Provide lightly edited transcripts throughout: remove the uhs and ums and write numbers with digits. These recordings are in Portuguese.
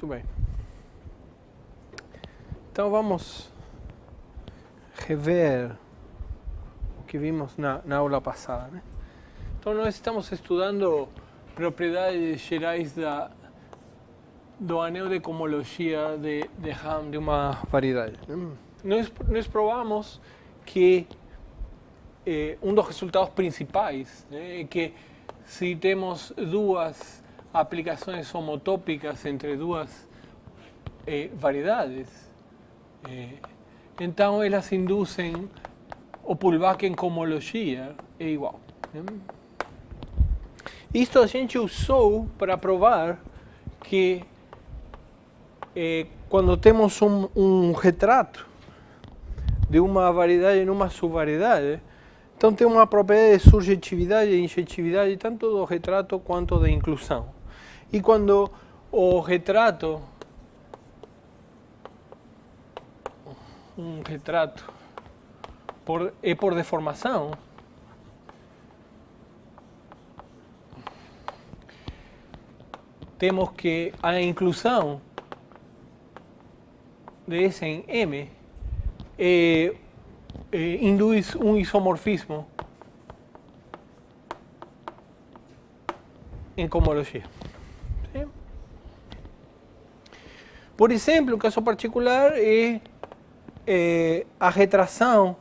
Muito bem. Então vamos rever o que vimos na aula passada, né? Então nós estamos estudando propriedades gerais do anel de cohomologia de Ham de uma variedade. Nós provamos que um dos resultados principais, né, é que se temos duas aplicações homotópicas entre duas variedades, então elas induzem o pullback em cohomologia é igual. Né? Isto a gente usou para provar que quando temos um retrato de uma variedade em uma subvariedade, então tem uma propriedade de surjetividade e injetividade tanto do retrato quanto da inclusão. E quando o retrato, é por deformação, temos que a inclusão de S em M induz um isomorfismo em cohomologia. ¿Sí? Por exemplo, um caso particular é a retração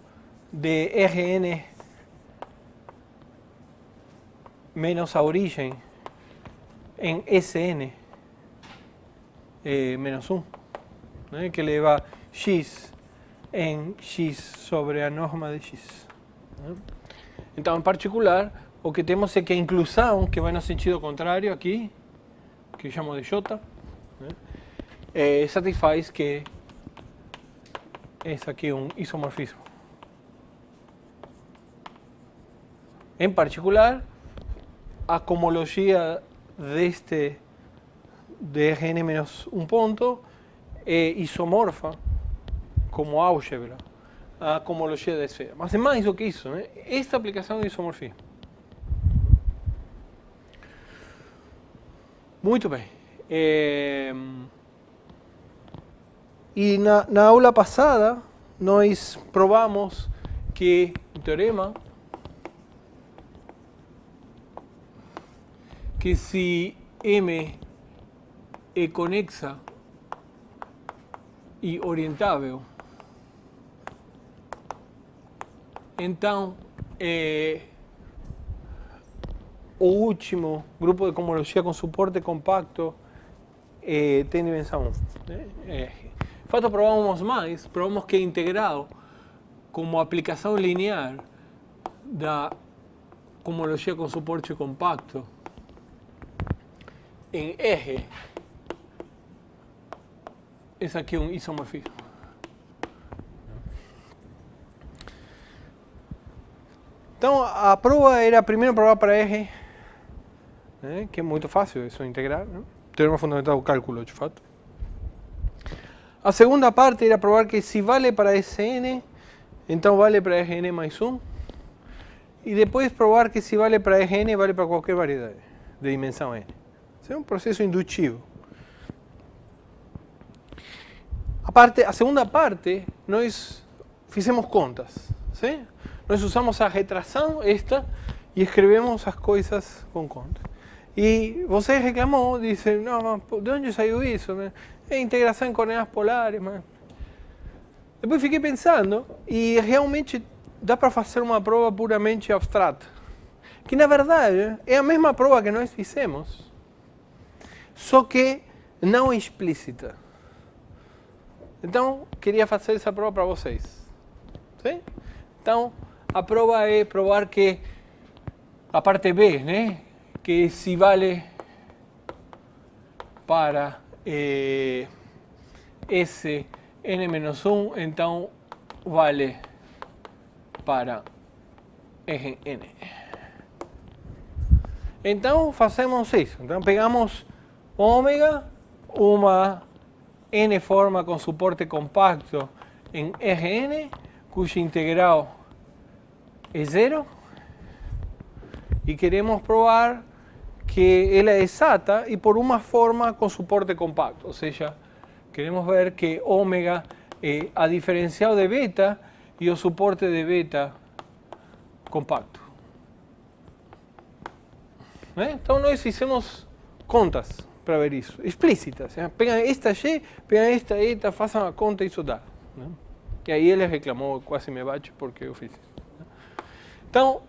de Rn menos a origem em Sn menos 1, né, que leva x em x sobre a norma de x. Né? Então, em particular, o que temos é que a inclusão, que vai no sentido contrário aqui, que eu chamo de J, né, satisfaz que esse aqui é um isomorfismo. Em particular, a cohomologia de Rn menos um ponto é isomorfa como álgebra a cohomologia da esfera. Mas é mais do que isso, né? Esta aplicação é isomorfismo. Muito bem. E na aula passada, nós provamos que o teorema que se M é conexa e orientável, então o último grupo de cohomologia com suporte compacto tem dimensão 1. Né? De fato, provamos que é integral como aplicação linear da cohomologia com suporte compacto em R, esse aqui é um isomorfismo. Então, a prova era a primeira prova para R, né, que é muito fácil, isso integrar, né? Teorema fundamental do cálculo, de fato. A segunda parte era provar que se vale para Sn, então vale para Rn mais 1. E depois provar que se vale para Rn, vale para qualquer variedade de dimensão n. Isso é um processo indutivo. A segunda parte, nós fizemos contas. Sim? Nós usamos a retração, esta, e escrevemos as coisas com conta. E você reclamou, disse, não, de onde saiu isso? É integração em coordenadas polares. Mas... Depois fiquei pensando, e realmente dá para fazer uma prova puramente abstrata. Que na verdade é a mesma prova que nós fizemos, só que não explícita. Então, queria fazer essa prova para vocês. Sim? Então, a prova é provar que a parte B, né, que se vale para S n-1, então vale para Rn. Então, fazemos isso. Então, pegamos ômega, uma n-forma com suporte compacto em Rn, cuja integral é 0, e queremos provar que ela é exata e por uma forma com suporte compacto. Ou seja, queremos ver que ômega é a diferencial de beta e o suporte de beta compacto. Então nós fizemos contas para ver isso, explícitas. Pegam esta Y, pegam esta eta, façam a conta e isso dá. E aí ele reclamou, quase me bate porque eu fiz isso. Então,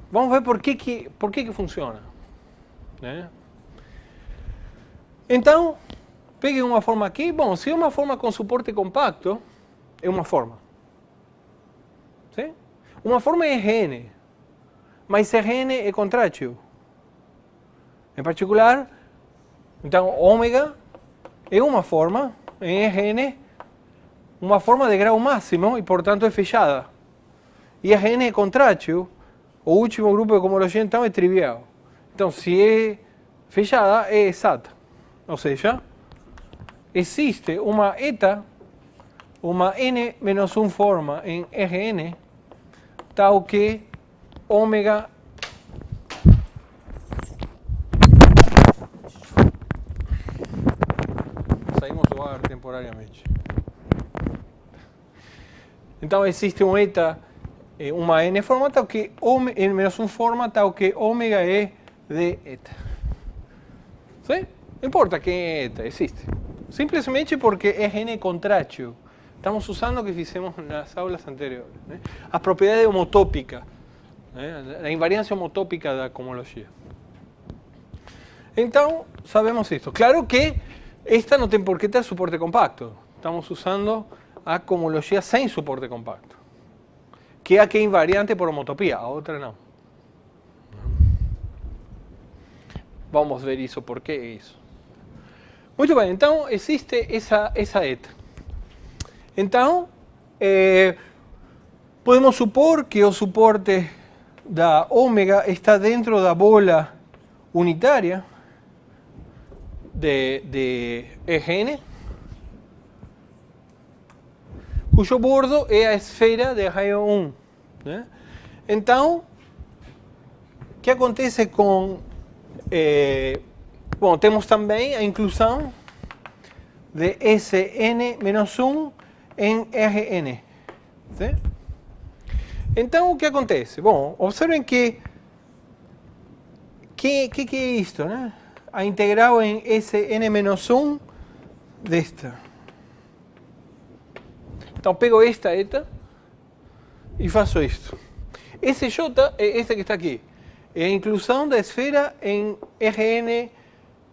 vamos ver por que funciona. Então, peguem uma forma aqui. Bom, se é uma forma com suporte compacto, é uma forma. Sim? Uma forma é RN, mas RN é contrátil. Em particular, então, ômega é uma forma, em RN, uma forma de grau máximo e, portanto, é fechada. E RN é contrátil, o último grupo de cohomologia, então, é trivial. Então, se é fechada, é exata. Ou seja, existe uma eta, uma n-1 forma em Rn, tal que ômega saímos do ar temporariamente. Então existe um eta, uma n forma tal que n-1 forma tal que ômega é de eta. Sim? Não importa quem é eta, existe. Simplesmente porque Rn é contrátil. Estamos usando o que fizemos nas aulas anteriores. A propriedade homotópica, a invariância homotópica da cohomologia. Então, sabemos isto. Claro que esta não tem por que ter suporte compacto. Estamos usando a cohomologia sem suporte compacto, que é a que é invariante por homotopia, a outra não. Vamos ver isso, por que é isso. Muito bem, então existe essa eta. Então, podemos supor que o suporte da ômega está dentro da bola unitária de Rn, cujo bordo é a esfera de raio 1. Então, o que acontece com... bom, temos também a inclusão de Sn-1 em Rn. Sim? Então, o que acontece? Bom, observem que é isto, né? A integral em Sn-1 desta. Então, pego esta eta e faço isto. Sj é esta que está aqui. É a inclusão da esfera em Rn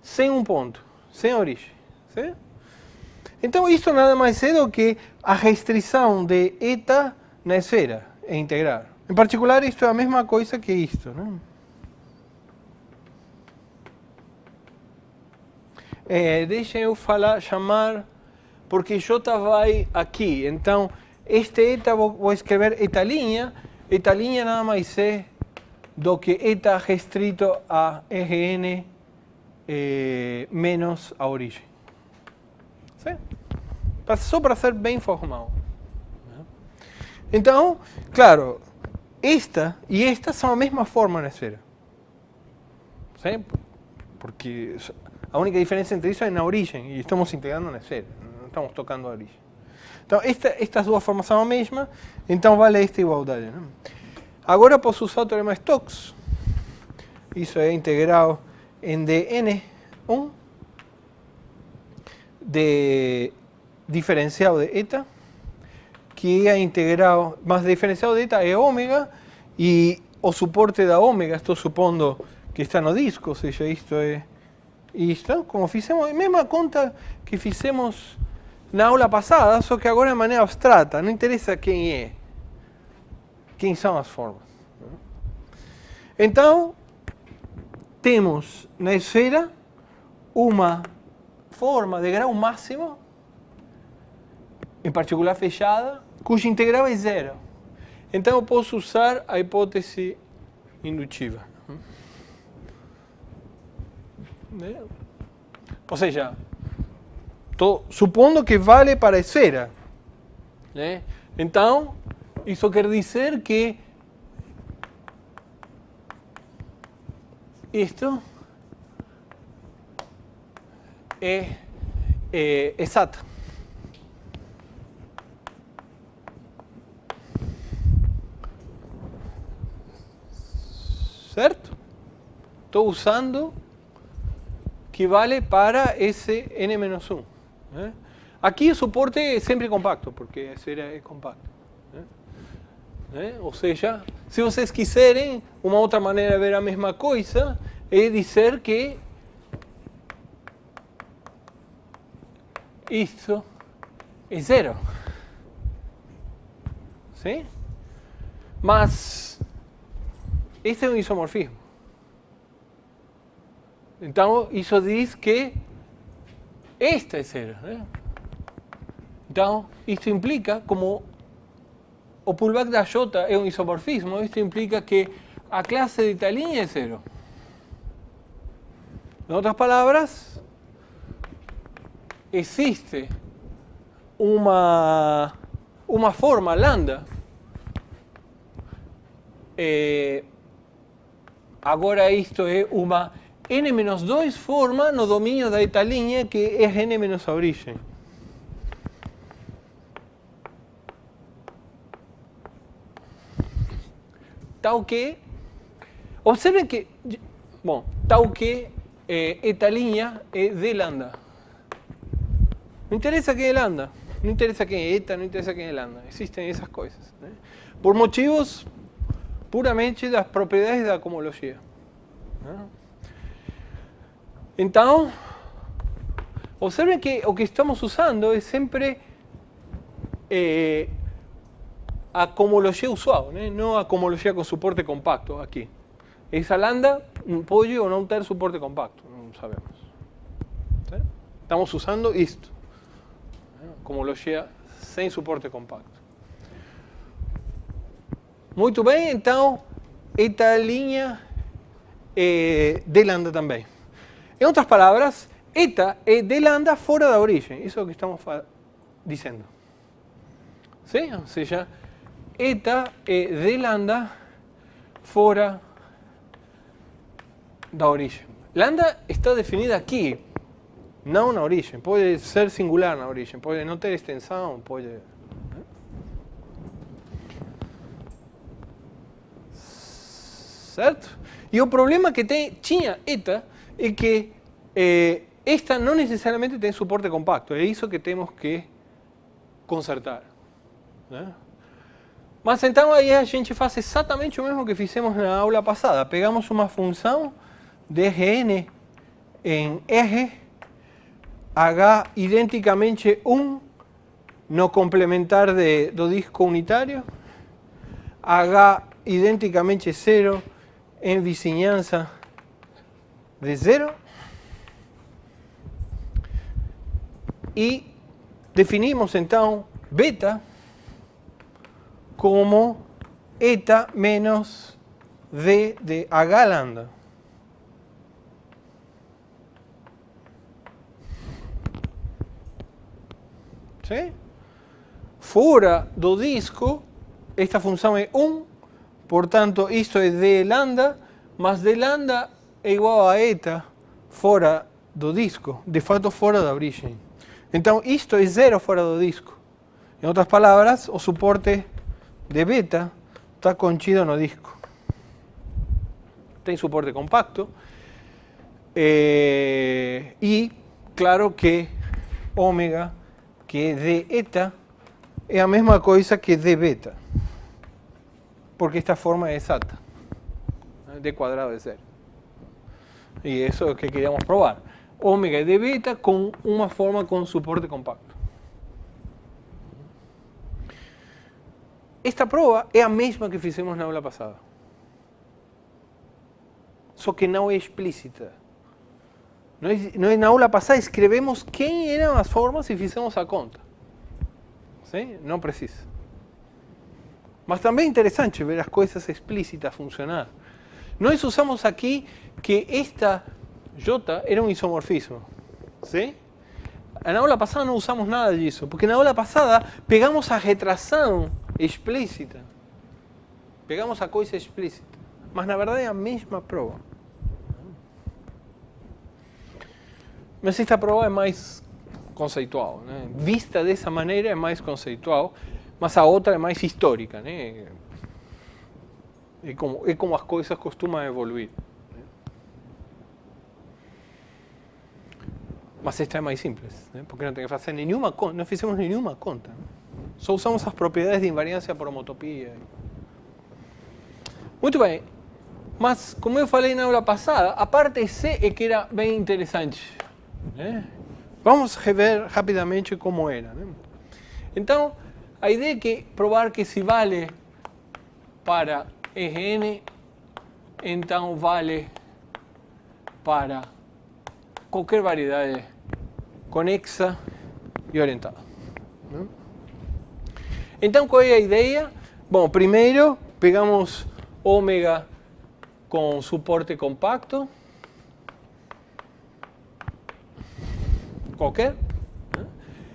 sem um ponto, sem origem. Sim? Então, isto nada mais é do que a restrição de eta na esfera, é integrar. Em particular, isto é a mesma coisa que isto. Né? Deixem eu chamar, porque J vai aqui. Então, este eta vou escrever eta linha. Eta linha nada mais é do que eta restrito a Rn menos a origem. Sim? Só para ser bem formal. Então, claro, esta e esta são a mesma forma na esfera. Sim? Porque a única diferença entre isso é na origem, e estamos integrando na esfera, não estamos tocando a origem. Então, estas duas formas são a mesma, então vale esta igualdade. Né? Agora posso usar o teorema de Stokes. Isso é integral em dn1 de diferencial de eta, que é a integral, mas a diferencial de eta é ômega, e o suporte da ômega, estou supondo que está no disco, ou seja, isto é isto, como fizemos, a mesma conta que fizemos na aula passada, só que agora de maneira abstrata, não interessa quem é, quem são as formas. Então, temos na esfera uma forma de grau máximo, em particular fechada, cuja integral é zero. Então eu posso usar a hipótese indutiva. Ou seja, estou supondo que vale para a esfera. Então, isso quer dizer que isto é exata. Certo? Estou usando que vale para esse n-1. Aqui o suporte é sempre compacto, porque a esfera é compacta. Ou seja, se vocês quiserem, uma outra maneira de ver a mesma coisa é dizer que isto é zero. Sim? Mas este é um isomorfismo. Então, isso diz que esta é zero. Então, isto implica, como o pullback da J é um isomorfismo, isto implica que a classe de tal linha é zero. Em outras palavras, existe uma forma lambda. Agora isto é uma n-2 forma no domínio da eta linha, que é n menos a origem. Tal que, observen que, bom, tal que eta linha é d lambda. Não interessa quem é lambda, não interessa quem é eta, não interessa quem é lambda. Existem essas coisas, por motivos puramente das propriedades da cohomologia. Então, observen que o que estamos usando é sempre a cohomologia usual, não a cohomologia com suporte compacto aqui. Essa lambda pode ou não ter suporte compacto, não sabemos. Estamos usando isto, cohomologia sem suporte compacto. Muito bem, então, eta linha é d lambda também. Em outras palavras, eta é d lambda fora da origem. Isso é o que estamos dizendo. Sim? Ou seja, eta é d lambda fora da origem. Lambda está definida aqui, não na origem. Pode ser singular na origem, pode não ter extensão, pode... Certo? E o problema que tinha eta é que esta não necessariamente tem suporte compacto. É isso que temos que consertar. Mas então aí a gente faz exatamente o mesmo que fizemos na aula passada. Pegamos uma função de Rn em R, H identicamente 1 no complementar do disco unitário, H identicamente 0 em vizinhança de 0, e definimos então beta como eta menos d de H lambda. ¿Sí? Fora do disco, esta função é 1, portanto, isto é d lambda, mas d lambda é igual a eta fora do disco, de fato fora da origem. Então, isto é 0 fora do disco. Em outras palavras, o suporte de beta está contido no disco. Tem suporte compacto. E, claro que ômega, que é d eta, é a mesma coisa que d beta. Porque esta forma é exata. D quadrado é 0. E isso é o que queríamos provar. Ômega é d beta com uma forma com suporte compacto. Esta prova é a mesma que fizemos na aula passada. Só que não é explícita. Na aula passada escrevemos quem eram as formas e fizemos a conta. Sim? Não precisa. Mas também é interessante ver as coisas explícitas funcionar. Nós usamos aqui que esta J era um isomorfismo. Sim? Na aula passada não usamos nada disso, porque na aula passada pegamos a retração explícita. Pegamos a coisa explícita. Mas na verdade é a mesma prova. Mas esta prova é mais conceitual, né? Vista dessa maneira é mais conceitual, mas a outra é mais histórica, né? É como as coisas costumam evoluir. Mas esta é mais simples, né? Porque não tem que fazer nenhuma conta, não fizemos nenhuma conta. Só usamos as propriedades de invariância por homotopia. Muito bem, mas como eu falei na aula passada, a parte C é que era bem interessante, né? Vamos rever rapidamente como era, né? Então, a ideia é que provar que se vale para Rn, então vale para qualquer variedade conexa e orientada. Então, qual é a ideia? Bom, primeiro pegamos ômega com suporte compacto, qualquer,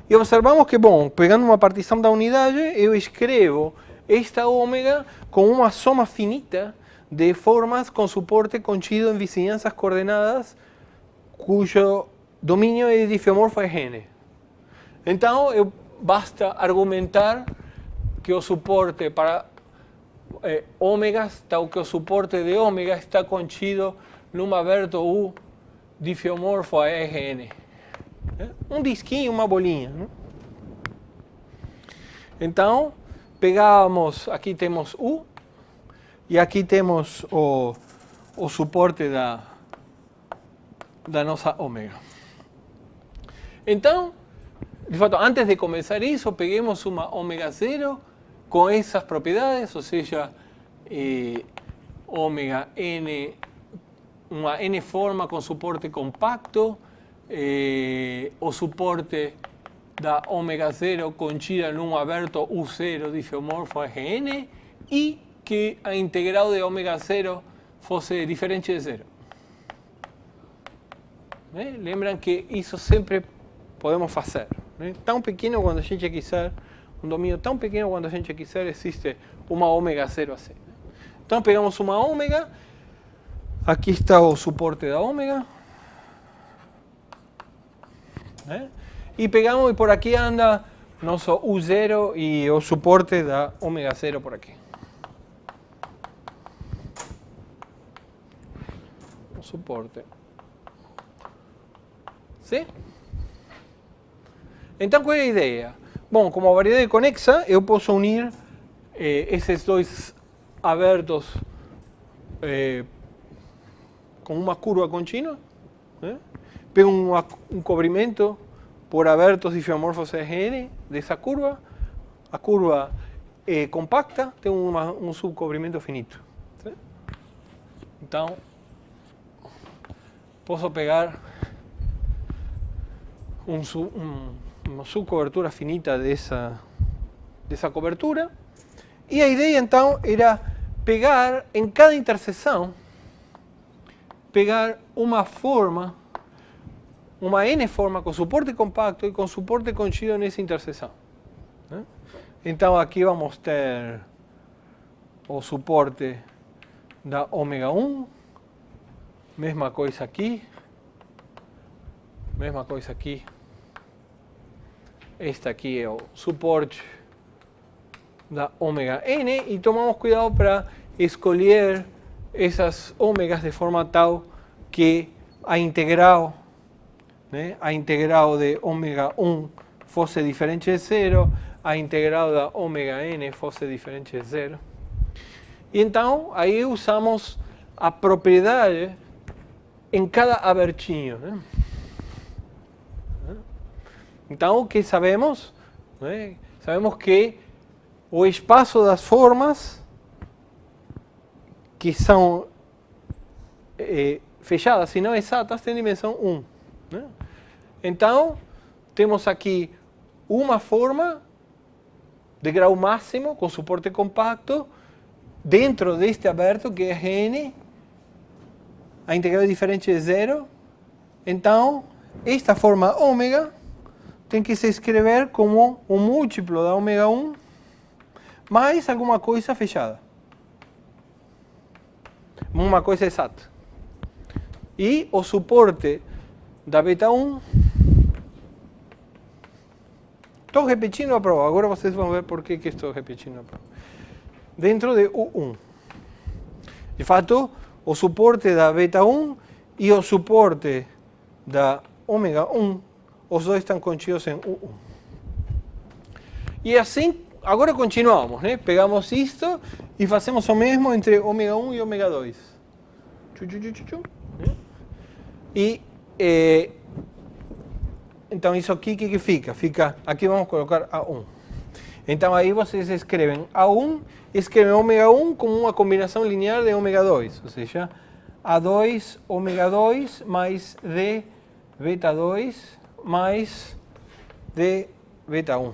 e observamos que, bom, pegando uma partição da unidade, eu escrevo esta ômega com uma soma finita de formas com suporte contido em vizinhanças coordenadas cujo domínio é diffeomorfo N. Então, basta argumentar que o suporte para ômegas, tal que o suporte de ômega está contido num aberto U diffeomorfo a Rn. Um disquinho, uma bolinha. Né? Então, pegamos, aqui temos U, e aqui temos o suporte da nossa ômega. Então, de fato, antes de começar isso, peguemos uma ômega 0 com essas propriedades, ou seja, ômega n, uma n forma com suporte compacto, o suporte da ômega 0 contida num aberto U0 diffeomorfo Rn, e que a integral de ômega 0 fosse diferente de 0. Lembram que isso sempre podemos fazer. Tão pequeno quando a gente quiser, um domínio tão pequeno quando a gente quiser, existe uma ômega 0 assim. Então pegamos uma ômega, aqui está o suporte da ômega, e pegamos e por aqui anda nosso U0 e o suporte da ômega 0 por aqui. O suporte. Sim? Então, qual é a ideia? Bom, como variedade conexa, eu posso unir esses dois abertos com uma curva contínua. Pego um cobrimento por abertos diffeomorfos Rn dessa curva. A curva é compacta, tem um subcobrimento finito. Então, posso pegar uma subcobertura finita dessa cobertura. E a ideia, então, era pegar em cada interseção, pegar uma forma, uma n-forma com suporte compacto e com suporte contido nessa interseção. Então, aqui vamos ter o suporte da ômega 1, mesma coisa aqui, mesma coisa aqui. Este aqui é o suporte da ômega n, e tomamos cuidado para escolher essas ômegas de forma tal que a integral de ômega 1 fosse diferente de 0, a integral da ômega n fosse diferente de 0. E então, aí usamos a propriedade em cada abertinho. Então, o que sabemos? Sabemos que o espaço das formas que são fechadas e não exatas tem dimensão 1. Então, temos aqui uma forma de grau máximo com suporte compacto dentro deste aberto que é Rn, a integral é diferente de 0. Então, esta forma ômega tem que se escrever como um múltiplo da ômega 1 mais alguma coisa fechada. Uma coisa exata. E o suporte da beta 1. Estou repetindo a prova, agora vocês vão ver por que estou repetindo a prova. Dentro de U1. De fato, o suporte da beta 1 e o suporte da ômega 1, os dois estão contidos em U1. E assim, agora continuamos, né? Pegamos isto e fazemos o mesmo entre ômega 1 e ômega 2. E então isso aqui, o que fica? Fica, aqui vamos colocar A1. Então aí vocês escrevem A1, escrevem ômega 1 como uma combinação linear de ômega 2, ou seja, A2 ômega 2 mais D beta 2 mais D beta 1.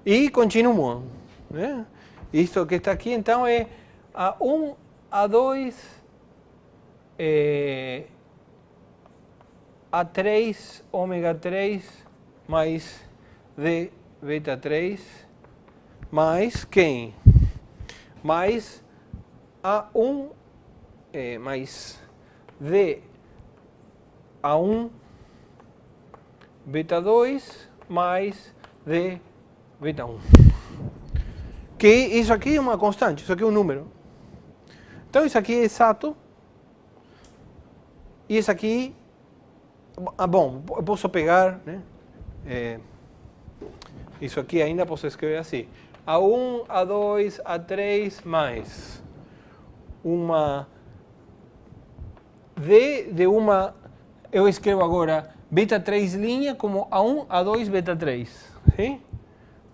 E continuam, né? Isto que está aqui então é A1, A2, A3 ômega 3 mais D beta 3 mais quem? Mais A1 mais D A1 beta 2 mais D beta 1. Que isso aqui é uma constante, isso aqui é um número. Então isso aqui é exato. E isso aqui, bom, eu posso pegar, né? Isso aqui ainda posso escrever assim. A1, A2, A3 mais uma D de uma, eu escrevo agora beta 3 linha como A1, A2, beta 3. Sim?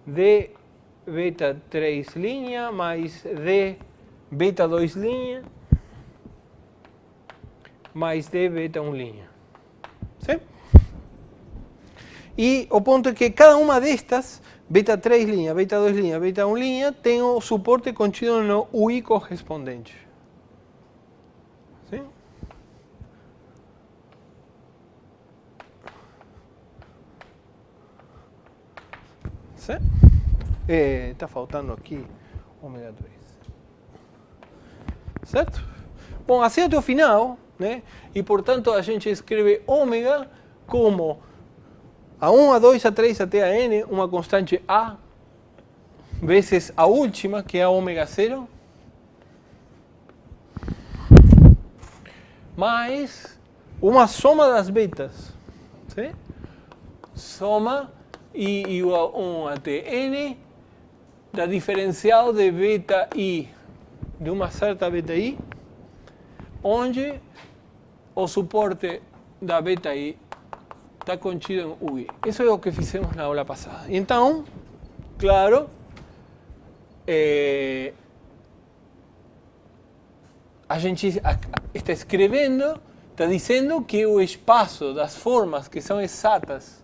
D beta 3 linha mais D beta 2 linha mais D beta 1 linha. Sim? E o ponto é que cada uma destas, beta 3 linha, beta 2 linha, beta 1 linha, tem o suporte contido no UI correspondente. Sim? Certo? Está faltando aqui ômega 2. Certo? Bom, assim até o final, né? E portanto a gente escreve ômega como A1, A2, A3 até a N, uma constante A, vezes a última, que é a ômega 0, mais uma soma das betas. Sim? Soma I igual a 1 até N da diferencial de beta I, de uma certa beta I, onde o suporte da beta I está contido em UI. Isso é o que fizemos na aula passada. Então, claro, a gente está escrevendo, está dizendo que o espaço das formas que são exatas,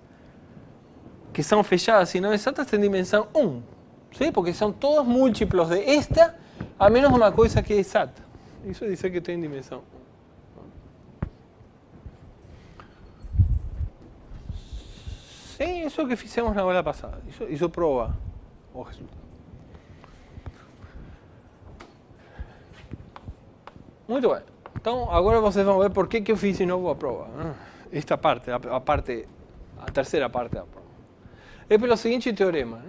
que são fechadas e não exatas, tem dimensão 1. ¿Sí? Porque são todos múltiplos de esta, a menos uma coisa que é exata. Isso diz que tem dimensão 1. Sim, isso é o que fizemos na aula passada. Isso prova o resultado. Muito bem. Então, agora vocês vão ver por que eu fiz de novo a prova. Esta parte, a terceira parte da prova. É pelo seguinte teorema.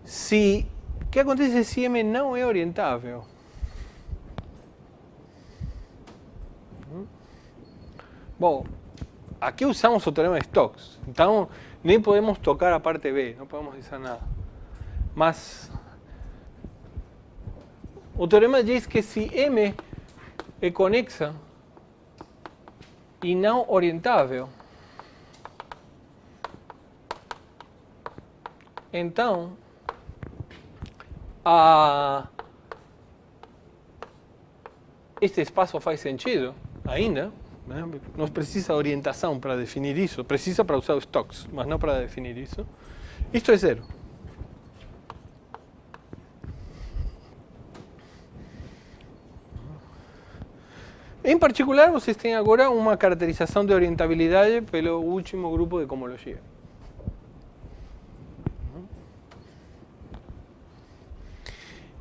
O que acontece se M não é orientável? Bom, aqui usamos o teorema de Stokes, então nem podemos tocar a parte B, não podemos dizer nada. Mas o teorema diz que se M é conexa e não orientável, então este espaço faz sentido ainda, né? Não precisa orientação para definir isso, precisa para usar os Stokes, mas não para definir isso. Isto é zero. Em particular, vocês têm agora uma caracterização de orientabilidade pelo último grupo de cohomologia.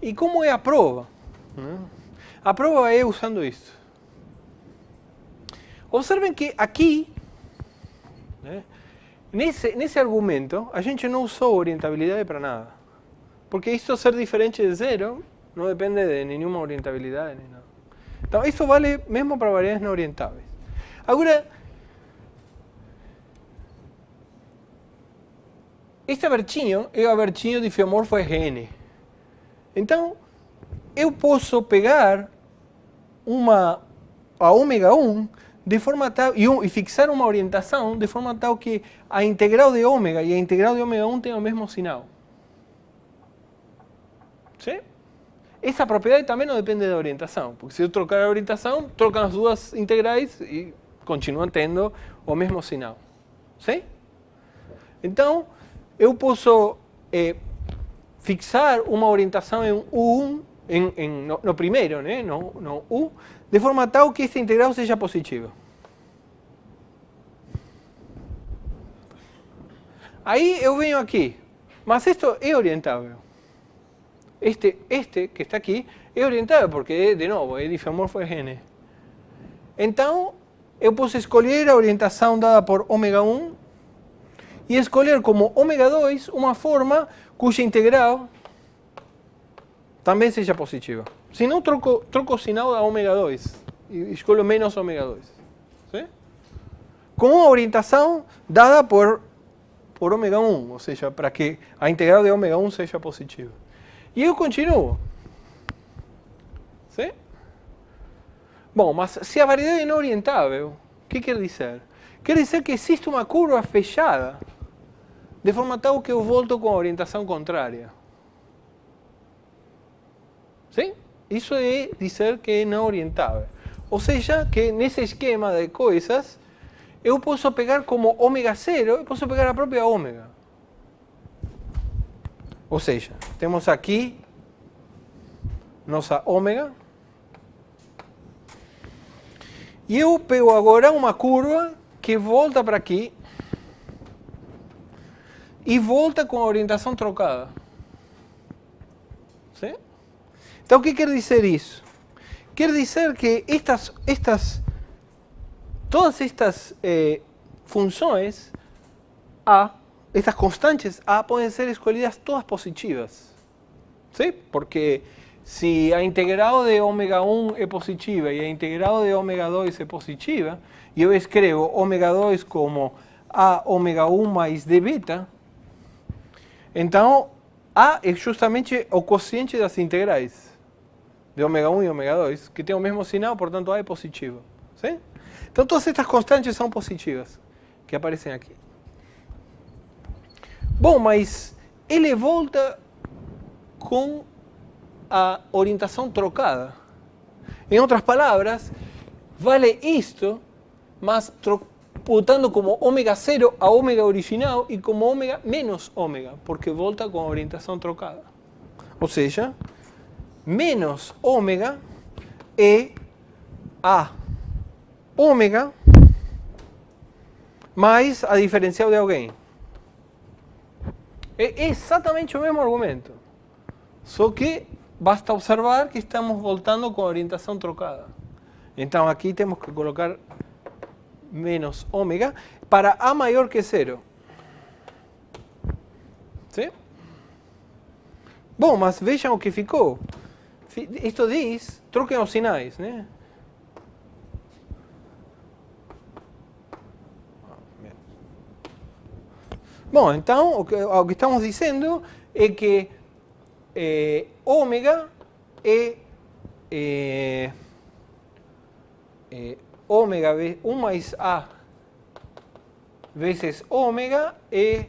E como é a prova? A prova é usando isso. Observem que aqui, nesse argumento, a gente não usou orientabilidade para nada. Porque isso ser diferente de zero não depende de nenhuma orientabilidade nem nada. Então, isso vale mesmo para variáveis não orientáveis. Agora, este abertinho é o abertinho diffeomorfo Gn. Então, eu posso pegar a ômega 1 de forma tal, e fixar uma orientação de forma tal que a integral de ômega e a integral de ômega 1 tenham o mesmo sinal. ¿Sí? Essa propriedade também não depende da orientação, porque se eu trocar a orientação, trocam as duas integrais e continuam tendo o mesmo sinal. ¿Sí? Então, eu posso fixar uma orientação em U1, no primeiro, né? no U, de forma tal que esta integral seja positiva. Aí eu venho aqui, mas isto é orientável. Este que está aqui é orientável porque, de novo, é diffeomorfo de Gn. Então, eu posso escolher a orientação dada por ômega 1 e escolher como ômega 2 uma forma cuja integral também seja positiva. Se não, troco o sinal da ômega 2 e escolho menos ômega 2. ¿Sí? Com uma orientação dada por ômega 1, ou seja, para que a integral de ômega 1 seja positiva. E eu continuo. ¿Sí? Bom, mas se a variedade não é orientável, o que quer dizer? Quer dizer que existe uma curva fechada, de forma tal que eu volto com a orientação contrária. ¿Sí? Isso é dizer que é não orientável. Ou seja, que nesse esquema de coisas, eu posso pegar como ômega 0, eu posso pegar a própria ômega. Ou seja, temos aqui nossa ômega. E eu pego agora uma curva que volta para aqui e volta com a orientação trocada. ¿Sí? Então, o que quer dizer isso? Quer dizer que todas estas funções A, estas constantes A, podem ser escolhidas todas positivas. ¿Sí? Porque se a integral de ômega 1 é positiva e a integral de ômega 2 é positiva, e eu escrevo ômega 2 como A ômega 1 mais d beta, então A é justamente o quociente das integrais de ômega 1 e ômega 2, que tem o mesmo sinal, portanto A é positivo. ¿Sí? Então todas estas constantes são positivas, que aparecem aqui. Bom, mas ele volta com a orientação trocada. Em outras palavras, vale isto, mas botando como ômega 0 a ômega original e como ômega menos ômega, porque volta com a orientação trocada. Ou seja, menos ômega é a ômega mais a diferencial de alguém. É exatamente o mesmo argumento, só que basta observar que estamos voltando com a orientação trocada. Então aqui temos que colocar menos ômega para A maior que 0. ¿Sí? Bom, mas vejam o que ficou. Isto diz, troquem os sinais, né? Bom, então o que estamos dizendo é que ômega é ômega 1 mais A vezes ômega é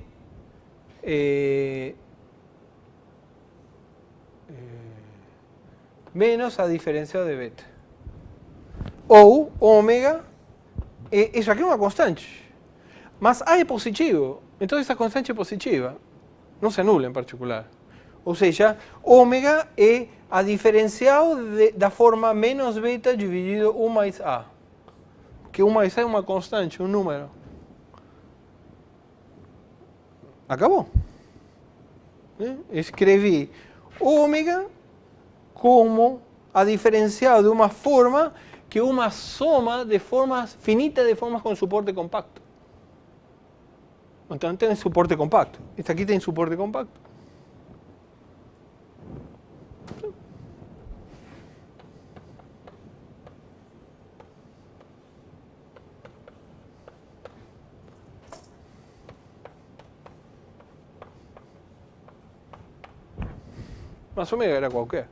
menos a diferencial de beta. Ou ômega, isso aqui é uma constante, mas A é positivo, então essa constante é positiva, não se anula em particular. Ou seja, ômega é a diferencial da forma menos beta dividido 1 mais A. Que 1 mais A é uma constante, um número. Acabou. Escrevi ômega como a diferenciar de uma forma que uma soma de formas finitas de formas com suporte compacto. Então tem suporte compacto. Este aqui tem suporte compacto. Más o menos era qualquer.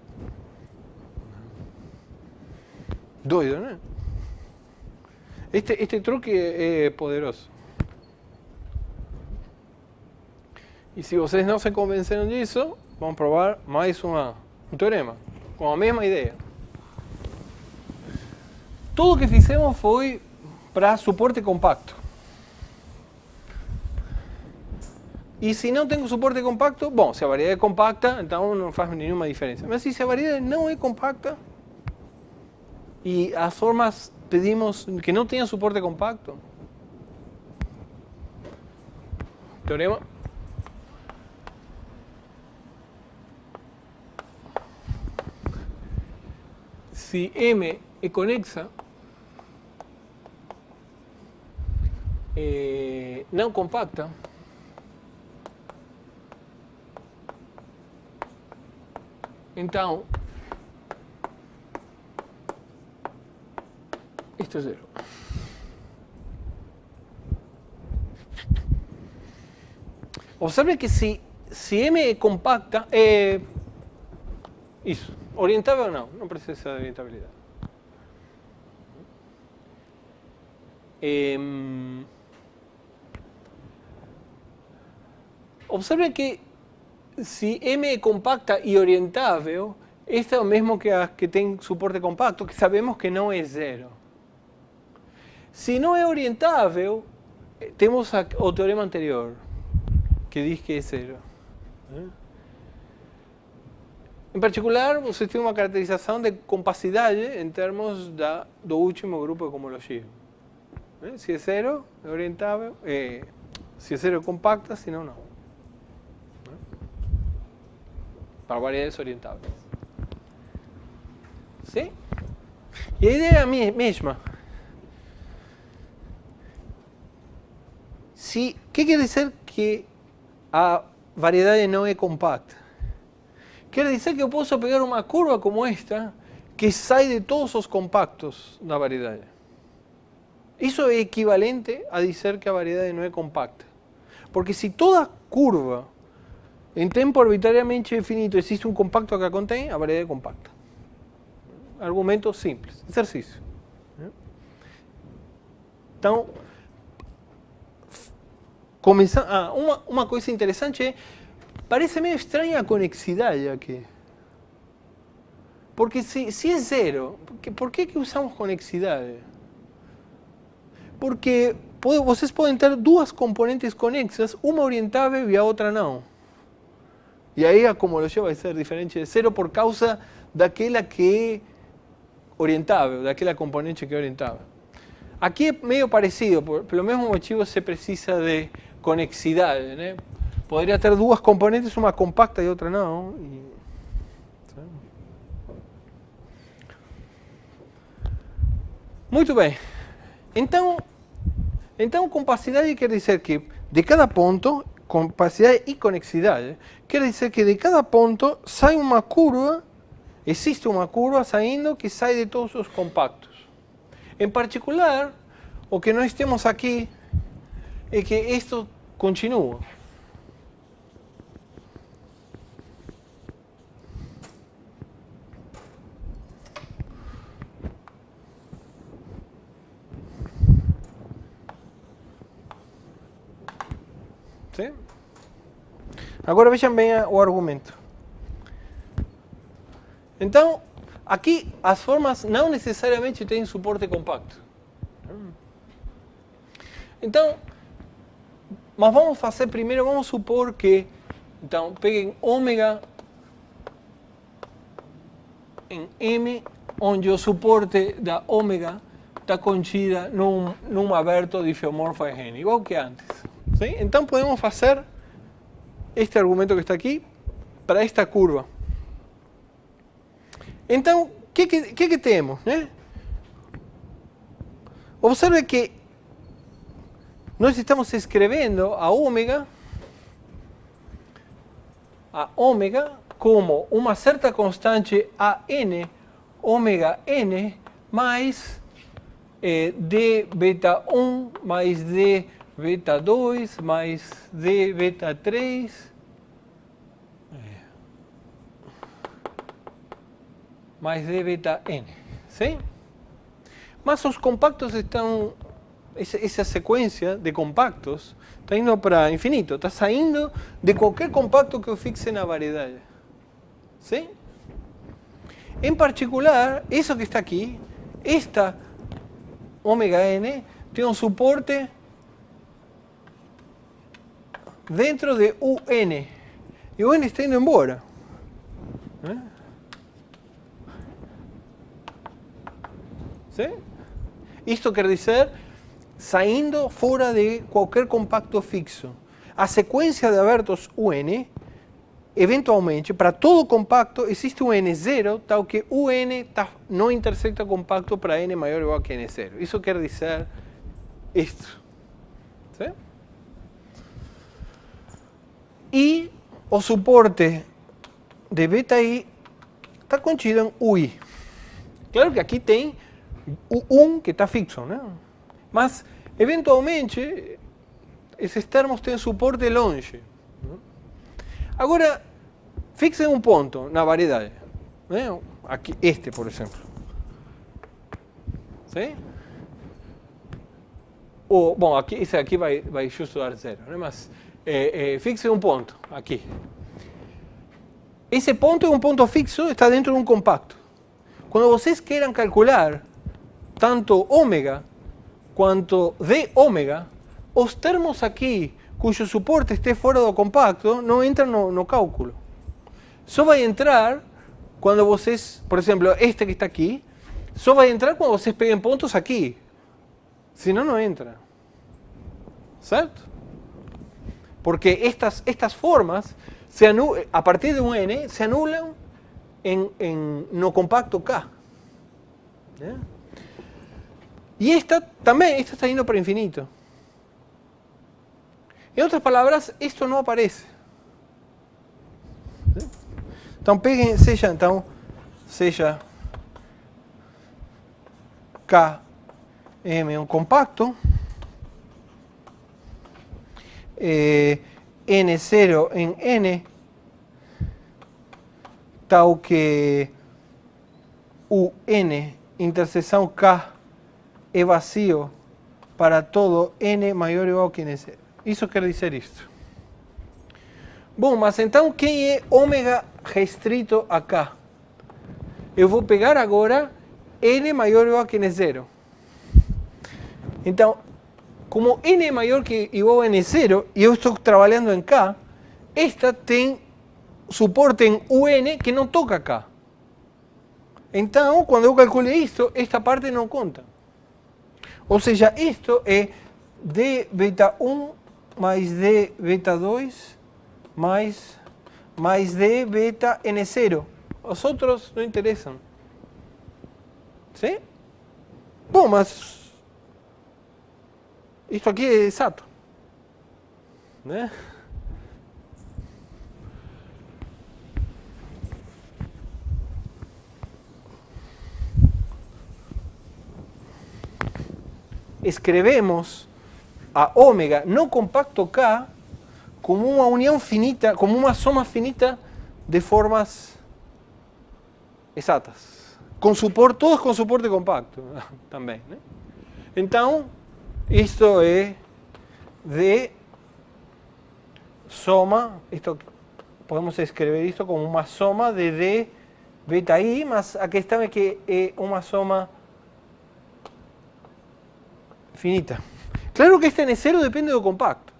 Doido, né? Este truque é poderoso. E se vocês não se convenceram disso, vamos provar mais um teorema, com a mesma ideia. Tudo que fizemos foi para suporte compacto. E se não tenho suporte compacto, bom, se a variedade é compacta, então não faz nenhuma diferença. Mas se a variedade não é compacta, e as formas pedimos que não tenham suporte compacto, teorema. Si M é conexa, não compacta, então isto é zero. Observe que se M é compacta, isso, orientável não precisa de orientabilidade. Observe que se M é compacta e orientável, este é o mesmo que a que tem suporte compacto, que sabemos que não é zero. Se não é orientável, temos o teorema anterior, que diz que é zero. Em particular, você tem uma caracterização de compacidade em termos do último grupo de cohomologia. Se é zero, é orientável, se é zero, é compacta, se não, não. Para variedades orientáveis. Sim? E a ideia é a mesma. O que quer dizer que a variedade não é compacta? Quer dizer que eu posso pegar uma curva como esta, que sai de todos os compactos da variedade. Isso é equivalente a dizer que a variedade não é compacta. Porque se toda curva em tempo arbitrariamente definido existe um compacto que a contém, a variedade é compacta. Argumento simples, exercício. Então, uma coisa interessante é, parece meio estranha a conexidade aqui. Porque se é zero, por que usamos conexidade? Porque vocês podem ter duas componentes conexas, uma orientável e a outra não. E aí a cohomologia vai ser diferente de zero por causa daquela que é orientável, daquela componente que é orientável. Aqui é meio parecido, pelo mesmo motivo se precisa de conexidade, né? Poderia ter duas componentes, uma compacta e outra não. Muito bem. Então, compacidade quer dizer que de cada ponto, compacidade e conexidade, quer dizer que de cada ponto sai uma curva, existe uma curva saindo que sai de todos os compactos. Em particular, o que nós temos aqui é que isto continua. Sim? Agora vejam bem o argumento. Então, aqui as formas não necessariamente têm suporte compacto. Então, mas vamos fazer primeiro, vamos supor que, então, peguem ômega em M, onde o suporte da ômega está contida num aberto difeomorfo de N, igual que antes. Sim? Então podemos fazer este argumento que está aqui para esta curva. Então, o que temos? Né? Observe que nós estamos escrevendo a ômega como uma certa constante AN, ômega N, mais d beta 1, mais d beta 2, mais d beta 3, mais d beta N. ¿Sí? Mas os compactos estão, essa sequência de compactos está indo para infinito, está saindo de qualquer compacto que eu fixe na variedade. ¿Sí? Em particular, isso que está aqui, esta ômega n, tem um suporte dentro de un. E o n está indo embora. ¿Sí? Isto quer dizer, saindo fora de qualquer compacto fixo. A sequência de abertos UN, eventualmente, para todo compacto, existe um N0, tal que UN não intersecta compacto para N maior ou igual que N0. Isso quer dizer isto. ¿Sí? E o suporte de beta I está contido em UI. Claro que aqui tem o 1 que está fixo, né? Mas, eventualmente, esses termos têm suporte longe. Agora, fixem um ponto na variedade. Né? Aqui, este, por exemplo. ¿Sí? Ou, bom, aqui, esse aqui vai justo dar zero, né? Mas fixem um ponto aqui. Esse ponto é um ponto fixo, está dentro de um compacto. Quando vocês queiram calcular tanto ômega quanto d ômega, os termos aqui, cujo suporte esteja fora do compacto, não entram no cálculo. Só vai entrar quando vocês, por exemplo, este que está aqui, só vai entrar quando vocês peguem pontos aqui. Senão não entra. Certo? Porque estas formas, a partir de um n, se anulam no compacto K. ¿Yeah? E esta também, esta está indo para infinito. Em outras palavras, isto não aparece. Então, peguem, seja Km um compacto, N0 em N, tal que o N interseção K é vazio para todo N maior ou igual que N0. Isso quer dizer isto. Bom, mas então quem é ômega restrito a K? Eu vou pegar agora N maior ou igual que N0. Então, como N é maior que igual a N0 e eu estou trabalhando em K, esta tem suporte em UN que não toca K. Então, quando eu calculei isto, esta parte não conta. Ou seja, isto é d beta 1 mais d beta 2 mais d beta N0. Os outros não interessam. Sim? Bom, mas isto aqui é exato. Né? Escrevemos a ômega no compacto K como uma união finita, como uma soma finita de formas exatas, com suporte, todos com suporte compacto também, né? Então, isto é de soma, podemos escrever isto como uma soma de d beta I, mas a questão é que é uma soma finita. Claro que este N0 depende do compacto.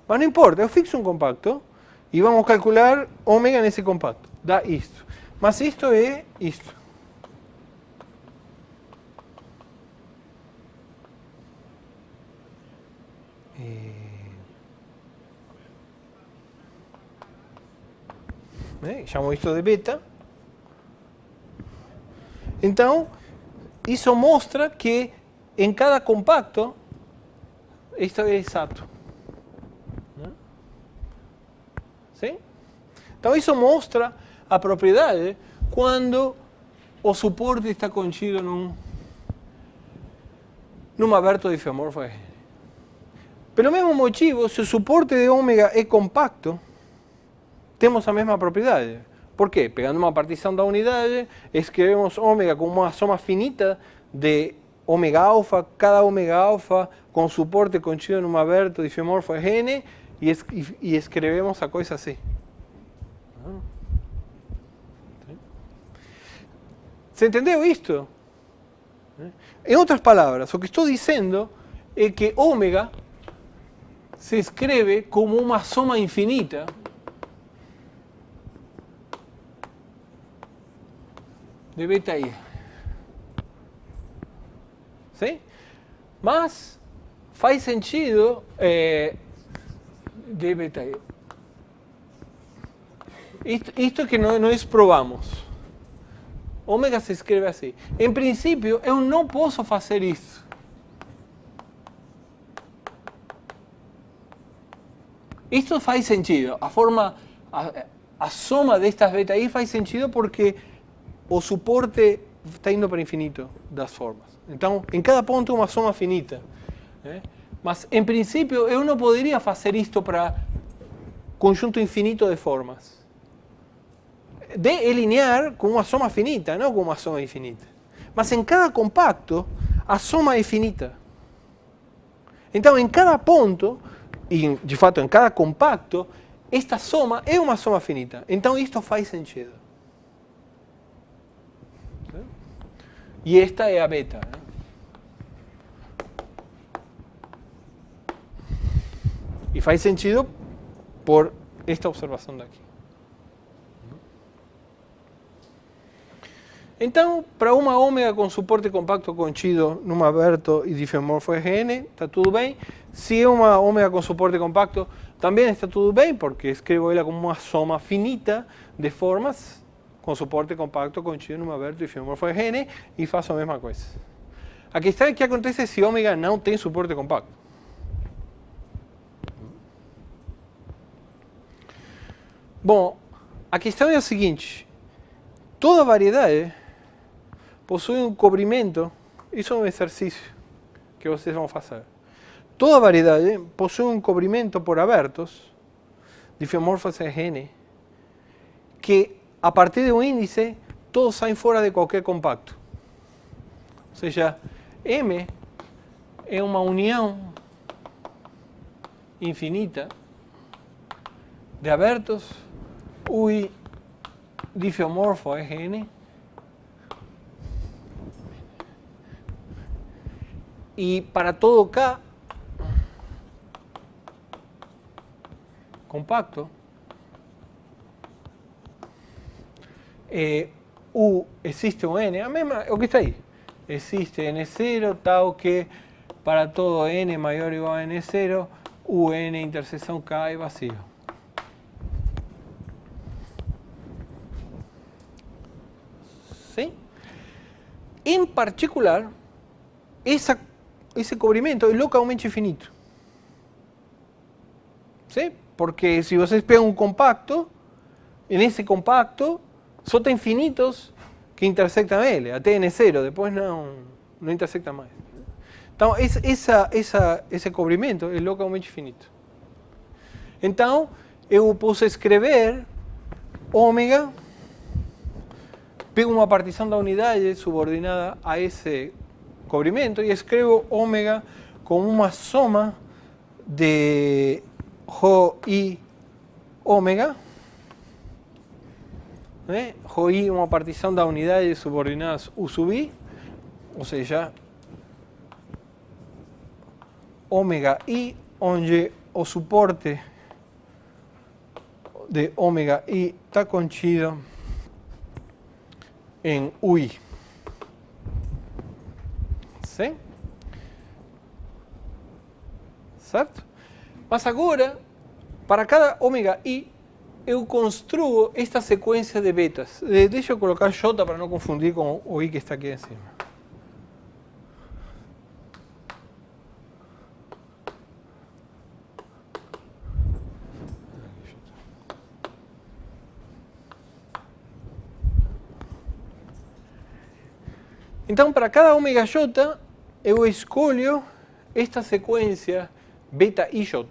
Mas não importa, eu fixo um compacto e vamos calcular ômega nesse compacto. Dá isto. Mas isto é isto. Chamo isto de beta. Então, isso mostra que em cada compacto, isto é exato. Sim? Então, isso mostra a propriedade quando o suporte está contido num aberto diffeomorfo de N. Pelo mesmo motivo, se o suporte de ômega é compacto, temos a mesma propriedade. Por quê? Pegando uma partição da unidade, escrevemos ômega como uma soma finita de ômega alfa, cada ômega alfa com suporte contido num aberto diffeomorfo de N, e escrevemos a coisa assim. Você entendeu isto? Em outras palavras, o que estou dizendo é que ômega se escreve como uma soma infinita de beta I. ¿Sí? Mas faz sentido de beta I. Isto que nós provamos. Ômega se escreve assim. Em princípio, eu não posso fazer isso. Isto faz sentido. A soma destas beta I faz sentido porque o suporte está indo para o infinito das formas. Então, em cada ponto, uma soma finita. Mas, em princípio, eu não poderia fazer isto para conjunto infinito de formas. D é linear com uma soma finita, não com uma soma infinita. Mas em cada compacto, a soma é finita. Então, em cada ponto, e de fato em cada compacto, esta soma é uma soma finita. Então, isto faz sentido. E esta é a beta. E faz sentido por esta observação daqui. Então, para uma ômega com suporte compacto contido num aberto e diffeomorfo de N, está tudo bem. Se é uma ômega com suporte compacto, também está tudo bem, porque escrevo ela como uma soma finita de formas com suporte compacto contido num aberto e diffeomorfo de N e faço a mesma coisa. A questão é que acontece se ômega não tem suporte compacto. Bom, a questão é a seguinte: toda variedade possui um cobrimento. Isso é um exercício que vocês vão fazer. Toda variedade possui um cobrimento por abertos, diffeomorfos de N, que a partir de um índice, todos saem fora de qualquer compacto. Ou seja, M é uma união infinita de abertos, UI diffeomorfo de N, e para todo K compacto, U existe um N, a mesma, o que está aí. Existe N0, tal que para todo N maior ou igual a N0, UN interseção K é vazio. Sim? Em particular, esse cobrimento é localmente infinito. ¿Sí? Porque se vocês pegam um compacto, nesse compacto só tem infinitos que intersectam ele, até N0, depois não intersecta mais. Então, esse cobrimento é localmente infinito. Então, eu posso escrever ômega, pego uma partição da unidade subordinada a esse cobrimento e escrevo ômega como uma soma de Rho I ômega, né? Rho I uma partição da unidade subordinada U sub I, ou seja, ômega I, onde o suporte de ômega I está contido em UI. Sim? Certo? Mas agora, para cada ômega I, eu construo esta sequência de betas. Deixa eu colocar J para não confundir com o I que está aqui em cima. Então, para cada ômega J, eu escolho esta sequência beta IJ.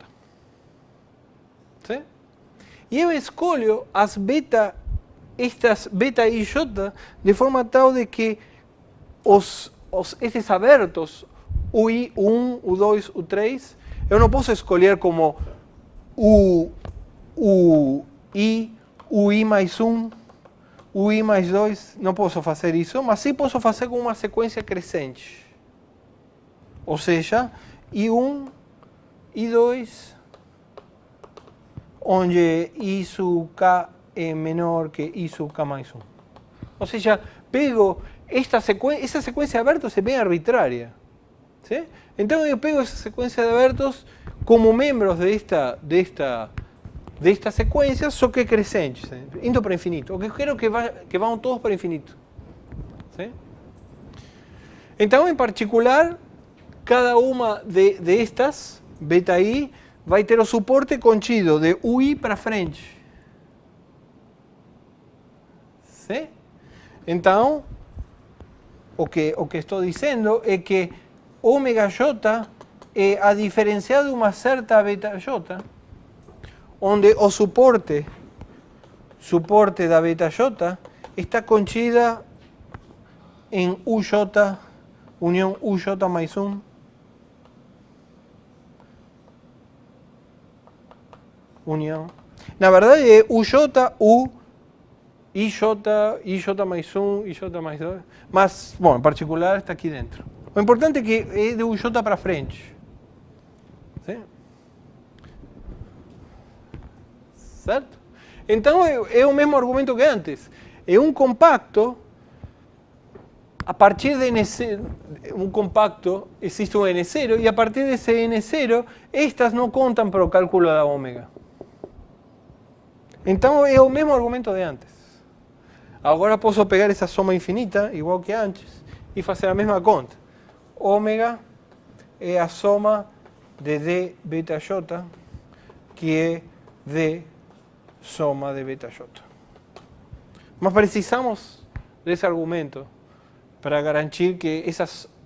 ¿Sí? E eu escolho estas beta IJ de forma tal de que estes abertos, UI1, U2, U3, eu não posso escolher como UI mais 1, UI mais 2, não posso fazer isso, mas sim posso fazer com uma sequência crescente. Ou seja, I1, I2, onde I sub K é menor que I sub K mais 1. Ou seja, pego essa sequência de abertos é bem arbitrária. ¿Sí? Então eu pego essa sequência de abertos como membros desta sequência, só que crescentes, ¿sí? Indo para infinito. O que eu quero que vão todos para infinito. ¿Sí? Então, em particular, cada uma destas, beta I, vai ter o suporte contido de UI para frente. ¿Sí? Então, o que estou dizendo é que ômega J é a diferencial de uma certa beta J, onde o suporte da beta J está contida em UJ união UJ mais 1 união. Na verdade é UJ, U, IJ mais 1, IJ mais 2, mas, bom, em particular está aqui dentro. O importante é que é de UJ para frente. ¿Sí? Certo? Então é o mesmo argumento que antes. É um compacto, a partir de N0, um compacto, existe um N0, e a partir desse N0, estas não contam para o cálculo da ômega. Então é o mesmo argumento de antes. Agora posso pegar essa soma infinita, igual que antes, e fazer a mesma conta. Ômega é a soma de D beta J, que é D soma de beta J. Mas precisamos desse argumento para garantir que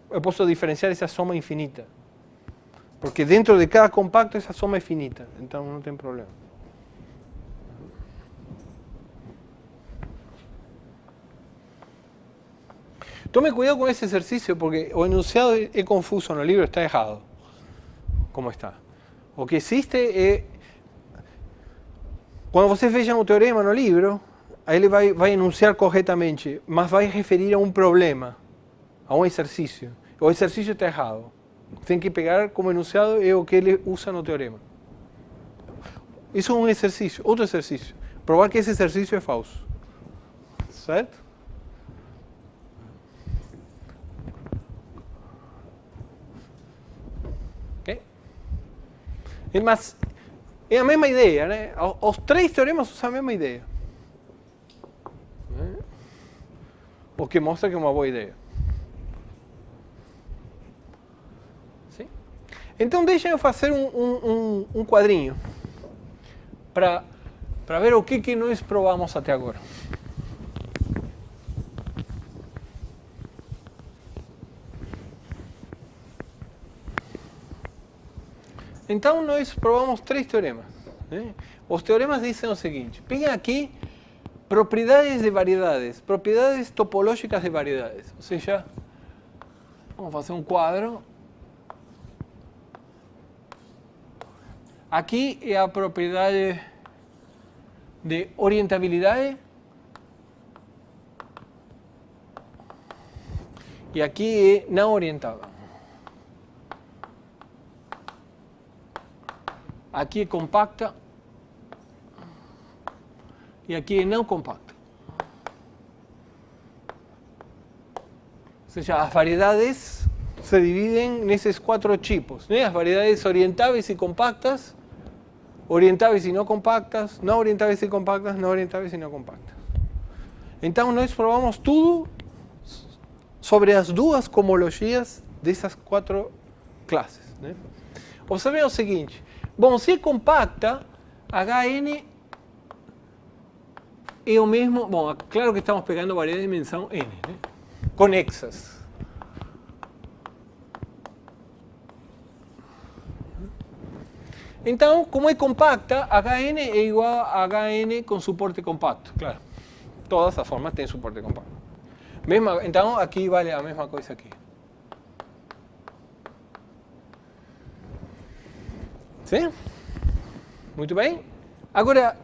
eu posso diferenciar essa soma infinita. Porque dentro de cada compacto essa soma é finita, então não tem problema. Tome cuidado com esse exercício, porque o enunciado é confuso no livro, está errado. Como está. O que existe é... Quando vocês vejam o teorema no livro, aí ele vai enunciar corretamente, mas vai referir a um problema, a um exercício. O exercício está errado. Tem que pegar como enunciado é o que ele usa no teorema. Isso é um exercício, outro exercício. Provar que esse exercício é falso. Certo? Mas é a mesma ideia, né? Os três teoremas usam a mesma ideia. O que mostra que é uma boa ideia. Sim? Então deixem eu fazer um quadrinho para ver o que nós provamos até agora. Então nós provamos três teoremas. Né? Os teoremas dizem o seguinte: peguem aqui propriedades de variedades, propriedades topológicas de variedades. Ou seja, vamos fazer um quadro. Aqui é a propriedade de orientabilidade. E aqui é não orientável. Aqui é compacta e aqui é não compacta. Ou seja, as variedades se dividem nesses quatro tipos, né? As variedades orientáveis e compactas, orientáveis e não compactas, não orientáveis e compactas, não orientáveis e não compactas. Então, nós provamos tudo sobre as duas cohomologias dessas 4 classes. Né? Observem o seguinte. Bom, se é compacta, Hn é o mesmo... Bom, claro que estamos pegando variedade de dimensão n, né? Conexas. Então, como é compacta, Hn é igual a Hn com suporte compacto. Claro, todas as formas têm suporte compacto. Então, aqui vale a mesma coisa aqui. Sim? Muito bem. Agora,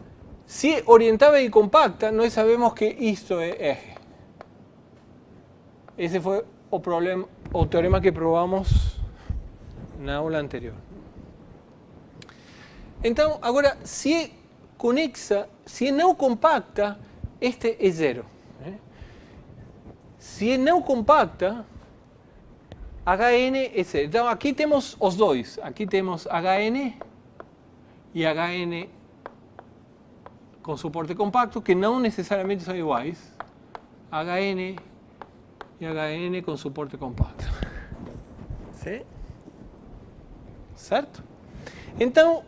se é orientável e compacta, nós sabemos que isto é eje. Esse foi o teorema que provamos na aula anterior. Então, agora, se é conexa, se é não compacta, este é zero. Se é não compacta, Hn é zero. Então, aqui temos os dois. Aqui temos Hn e Hn com suporte compacto, que não necessariamente são iguais. Hn e Hn com suporte compacto. Sim? Certo? Então,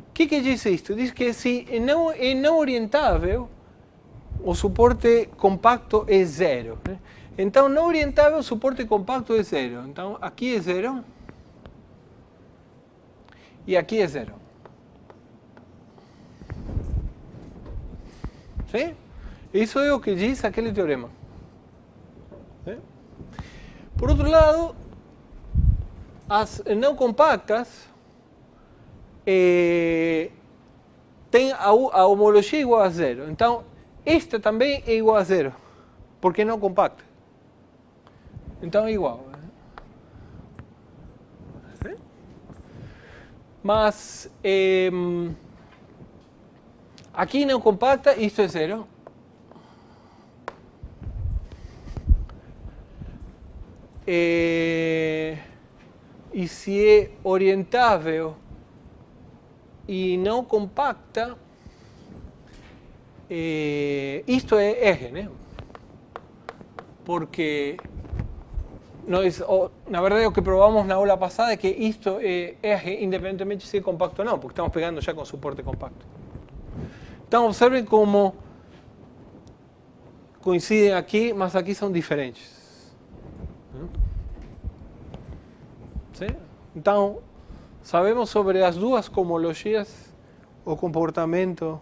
o que diz isto? Diz que se é não orientável, o suporte compacto é zero. Né? Então, não orientável, o suporte compacto é zero. Então, aqui é zero. E aqui é zero. Sim? Isso é o que diz aquele teorema. Sim? Por outro lado, as não compactas tem a homologia igual a zero. Então, esta também é igual a zero, porque não compacta. Então, é igual. Sim? Mas, aqui não compacta, isto é zero. E se é orientável e não compacta, isto é eje, né? Porque nós, na verdade, o que provamos na aula passada é que isto é eje independentemente se é compacto ou não, porque estamos pegando já com suporte compacto. Então, observem como coincidem aqui, mas aqui são diferentes. Sim? Então, sabemos sobre as duas cohomologias o comportamento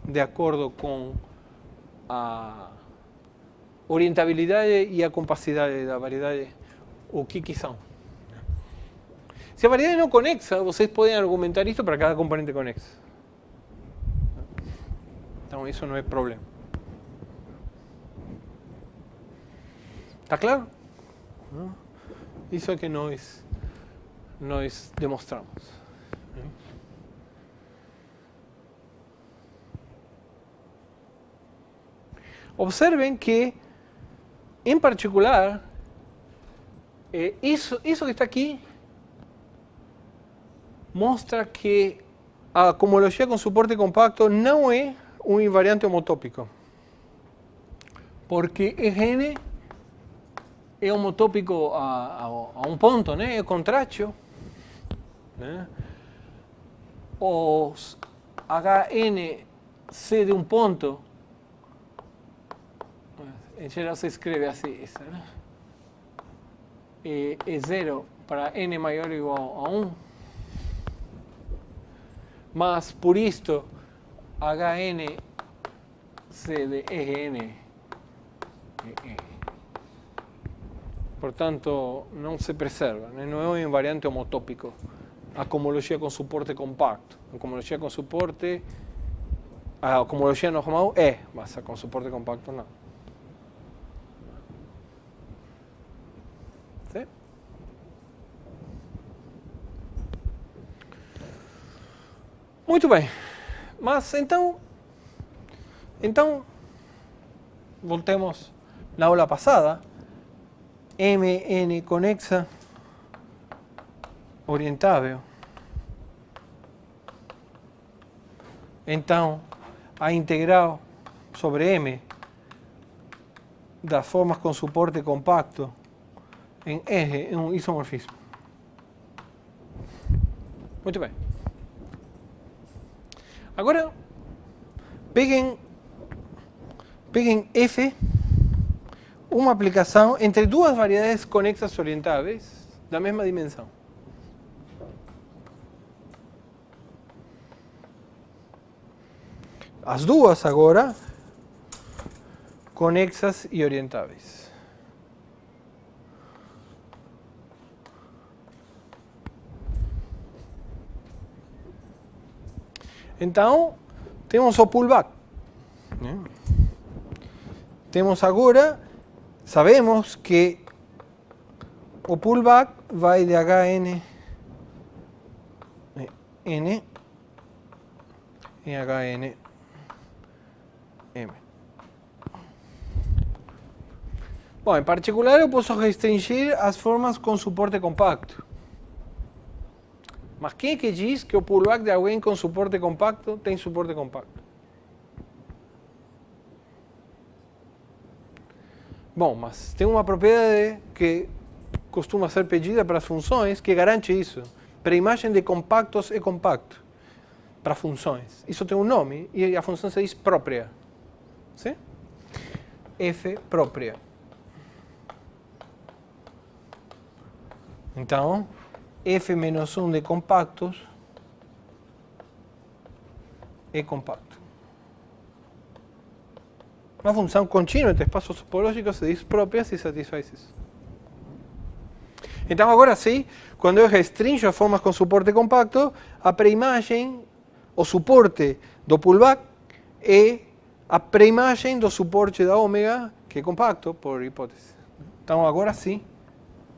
de acordo com a orientabilidade e a compacidade da variedade, o que são. Se a variedade não é conexa, vocês podem argumentar isto para cada componente conexa. Então, isso não é problema. Está claro? Isso é que nós demonstramos. Observen que, em particular, isso que está aqui mostra que a cohomologia com suporte compacto não é um invariante homotópico, porque Gn é homotópico a um ponto, né? É contrátil. Né? Os HNC de um ponto, em geral se escreve assim, isso, né? É zero para n maior ou igual a 1. Mas por isto, HNC de Gn é eje. Portanto, não se preserva, né? Não é um invariante homotópico a cohomologia com suporte compacto. A cohomologia com suporte, a cohomologia normal é, mas a com suporte compacto não. Sim? Muito bem. Mas então voltemos na aula passada. Mn conexa orientável Então, a integral sobre M das formas com suporte compacto em R é um isomorfismo. Muito bem. Agora, peguem F, uma aplicação entre duas variedades conexas orientáveis da mesma dimensão. As duas agora conexas e orientáveis. Então, temos o pullback. Temos agora, sabemos que o pullback vai de Hn N em Hn M. Bom, em particular eu posso restringir as formas com suporte compacto. Mas quem é que diz que o pullback de alguém com suporte compacto tem suporte compacto? Bom, mas tem uma propriedade que costuma ser pedida para as funções que garante isso. Preimagem de compactos é compacto para funções. Isso tem um nome e a função se diz própria. Sim? F própria. Então, F menos 1 de compactos é compacto. Uma função contínua entre espaços topológicos se diz própria se satisfaz isso. Então, agora sim, quando eu restringo as formas com suporte compacto, a preimagem, o suporte do pullback é a preimagem do suporte da ômega, que é compacto, por hipótese. Então, agora sim,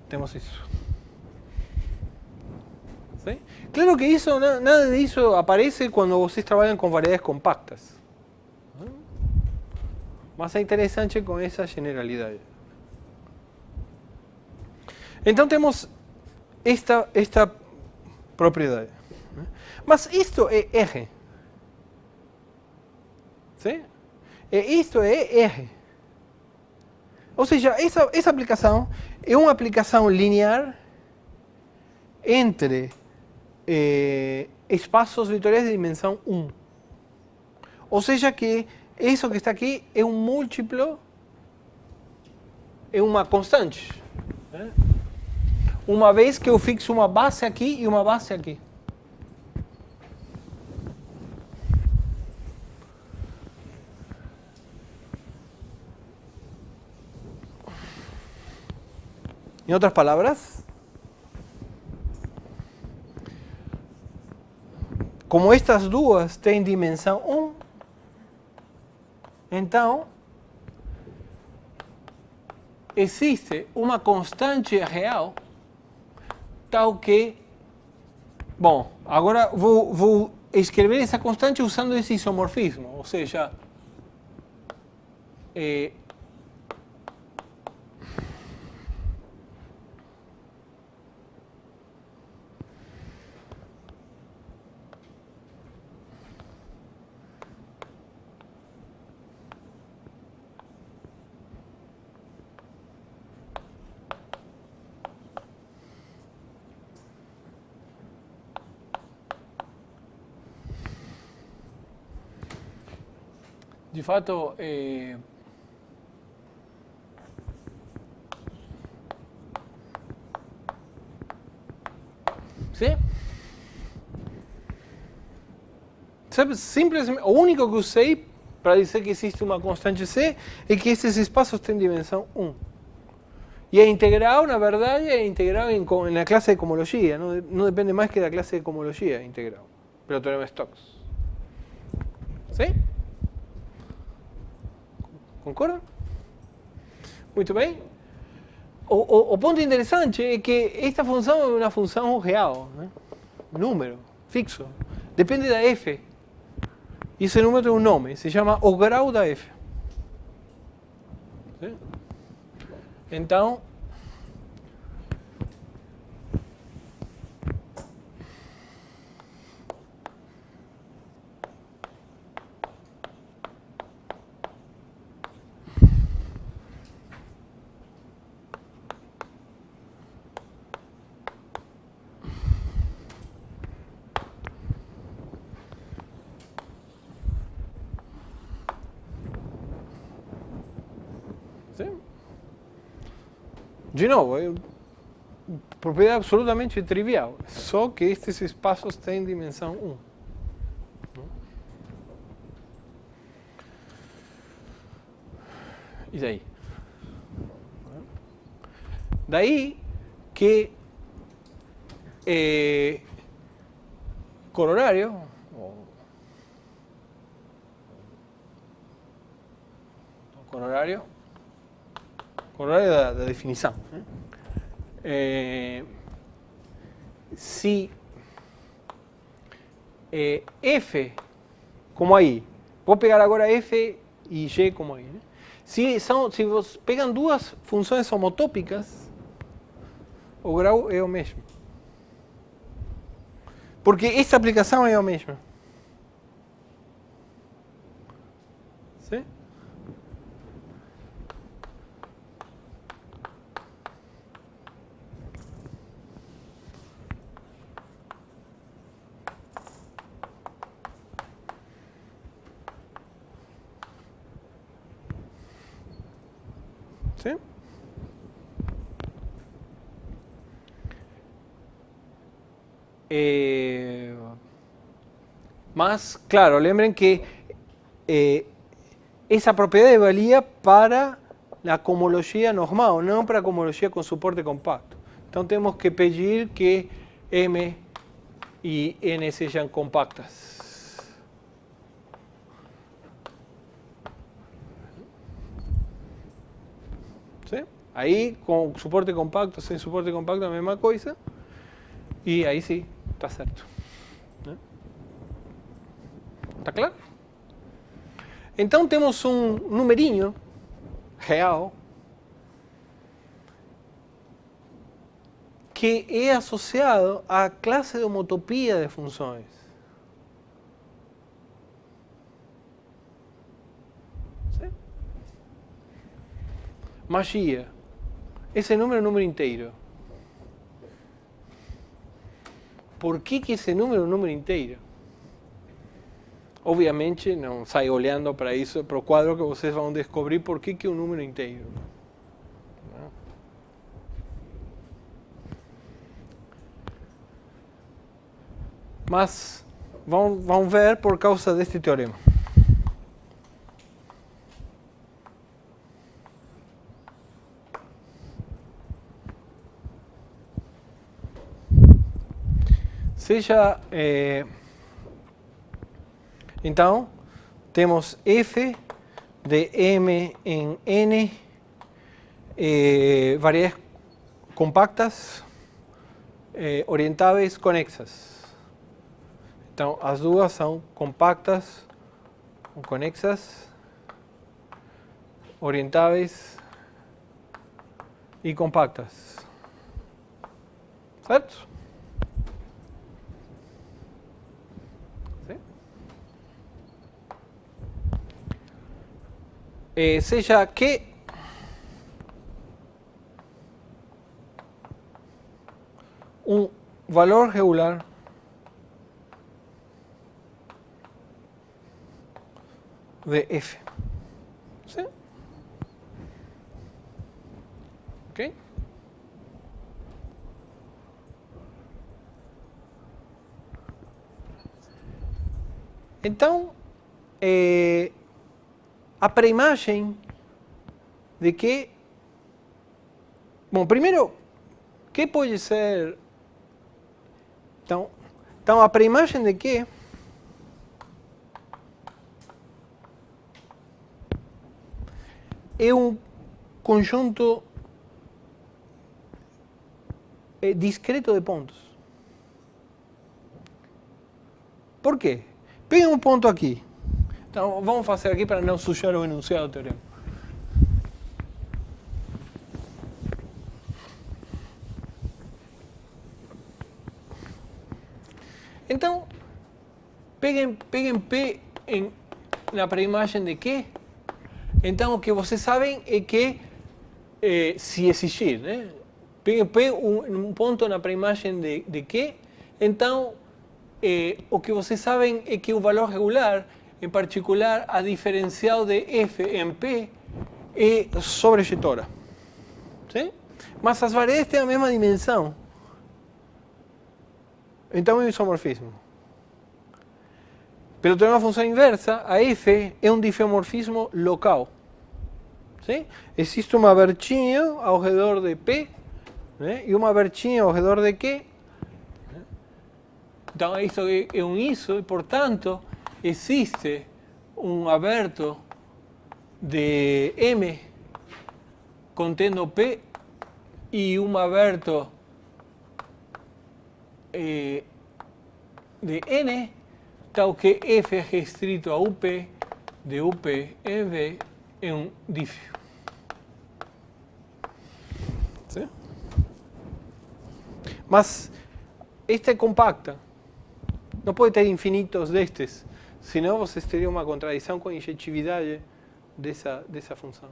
temos isso. Sim? Claro que isso, nada disso aparece quando vocês trabalham com variedades compactas. Mas é interessante com essa generalidade. Então temos esta propriedade. Mas isto é R. Sim? Isto é R. Ou seja, essa aplicação é uma aplicação linear entre espaços vetoriais de dimensão 1. Ou seja que isso que está aqui é um múltiplo, é uma constante. Uma vez que eu fixo uma base aqui e uma base aqui. Em outras palavras, como estas duas têm dimensão 1, então existe uma constante real tal que... Bom, agora vou escrever essa constante usando esse isomorfismo, ou seja, de fato, sim? Simplesmente, o único que usei para dizer que existe uma constante C é que esses espaços têm dimensão 1. E a integral, na verdade, é integral na classe de cohomologia. Não depende mais que da classe de cohomologia integral, pelo teorema de Stokes. Sim? Concordam? Muito bem. O ponto interessante é que esta função é uma função real, né? Número, fixo. Depende da f. E esse número tem um nome, se chama o grau da f. Sim? Então, ¿Sí? De novo, é propriedade absolutamente trivial, só que estes espaços têm dimensão 1. E daí? Daí que corolário da definição. Se f, como aí, vou pegar agora f e g como aí, né? Se vocês pegam duas funções homotópicas, o grau é o mesmo. Porque essa aplicação é a mesma. ¿Sí? ¿Sí? Mas, claro, lembrem que essa propriedade valia para a cohomologia normal, não para a cohomologia com suporte compacto. Então temos que pedir que M e N sejam compactas. ¿Sí? Aí, com suporte compacto, sem suporte compacto, a mesma coisa. E aí sim, está certo. Está claro? Então temos um numerinho real que é associado à classe de homotopia de funções. ¿Sí? Magia. Esse número é um número inteiro. Por que esse número é um número inteiro? Obviamente, não sai olhando para isso, para o quadro que vocês vão descobrir por que é um número inteiro. Mas vão ver por causa deste teorema. Seja, então, temos f de m em n variedades compactas, orientáveis, conexas. Então, as duas são compactas, conexas, orientáveis e compactas. Certo? Seja que um valor regular de f. ¿Sí? ¿Ok? Então, a pré-imagem de que... Bom, primeiro, que pode ser... Então a pré-imagem de que é um conjunto discreto de pontos. Por quê? Pega um ponto aqui. Então, vamos fazer aqui para não sujar o enunciado do teorema. Então, peguem P na pré-imagem de Q. Então, o que vocês sabem é que, se existir, né? Peguem P um ponto na pré-imagem de Q. Então, o que vocês sabem é que o valor regular, em particular a diferencial de f em P, é sobrejetora. Sim? Mas as variedades têm a mesma dimensão. Então é um isomorfismo. Pelo teorema da função inversa, a f é um diffeomorfismo local. Sim? Existe uma abertinha ao redor de P, né? E uma abertinha ao redor de Q. Então, isso é um iso, e, portanto, existe um aberto de M contendo P e um aberto de N, tal que F é restrito a UP, de UP em V é um dífio. Sim? Mas esta é compacta. Não pode ter infinitos destes, senão vocês teriam uma contradição com a injetividade dessa função.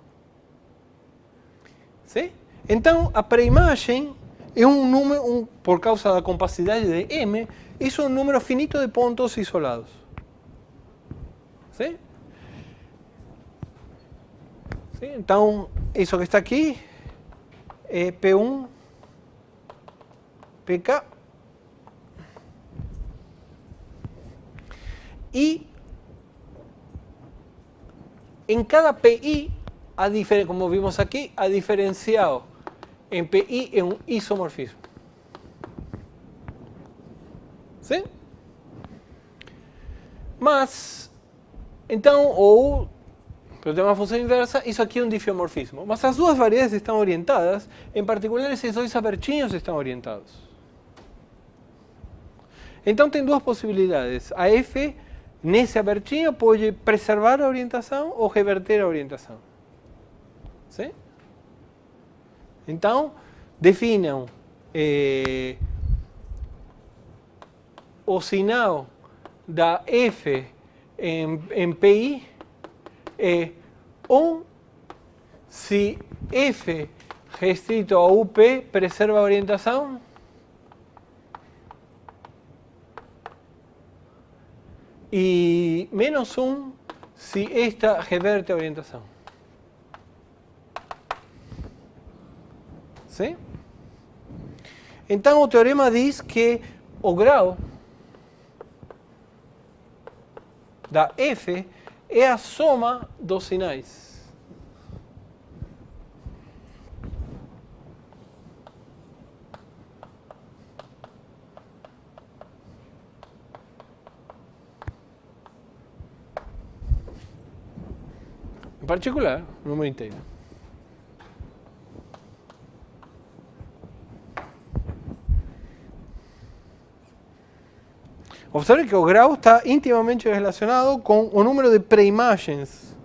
Sim? Então, a pré-imagem é um número, por causa da compacidade de M, isso é um número finito de pontos isolados. Sim? Sim? Então, isso que está aqui é P1, PK. E em cada PI, como vimos aqui, a diferencial em PI é um isomorfismo. Sim? Mas, então, ou, pelo teorema da função inversa, isso aqui é um diffeomorfismo. Mas as duas variedades estão orientadas, em particular esses dois abertinhos estão orientados. Então tem duas possibilidades. A F, nesse abertinho, pode preservar a orientação ou reverter a orientação. Sim? Então, definam o sinal da F em PI é 1 se F restrito a UP preserva a orientação, e menos 1 se esta reverte a orientação. Sim? Então o teorema diz que o grau da F é a soma dos sinais. Em particular, o número inteiro. Observe que o grau está intimamente relacionado com o número de pré-imagens.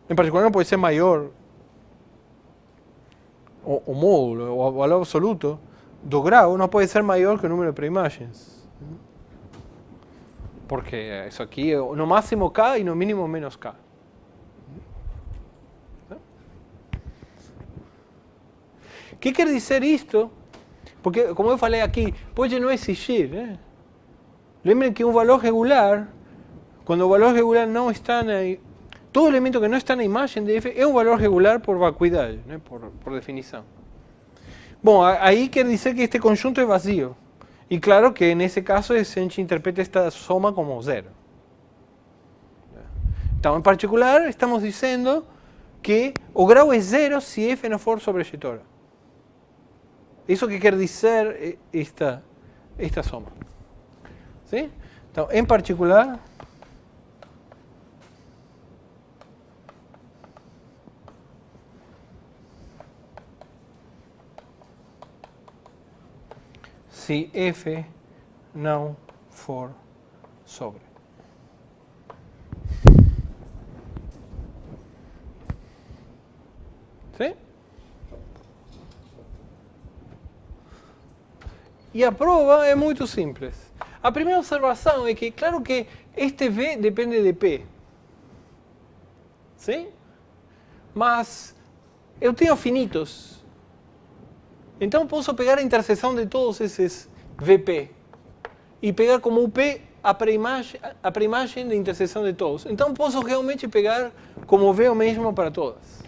Em particular, não pode ser maior. O módulo, o valor absoluto do grau não pode ser maior que o número de pré-imagens. Porque isso aqui é no máximo K e no mínimo menos K. O que quer dizer isto? Porque, como eu falei aqui, pode não existir. Né? Lembrem que um valor regular, quando o valor regular não está na... Todo elemento que não está na imagem de F é um valor regular por vacuidade, né? por definição. Bom, aí quer dizer que este conjunto é vazio. E claro que nesse caso a gente interpreta esta soma como zero. Então, em particular, estamos dizendo que o grau é zero se F não for sobrejetora. Isso que quer dizer esta soma. ¿Sí? Então, em particular, se F não for sobre. ¿Sí? E a prova é muito simples. A primeira observação é que, claro que este V depende de P. Sim? Mas eu tenho finitos. Então posso pegar a interseção de todos esses VP e pegar como UP a pré-imagem da interseção de todos. Então posso realmente pegar como V o mesmo para todas.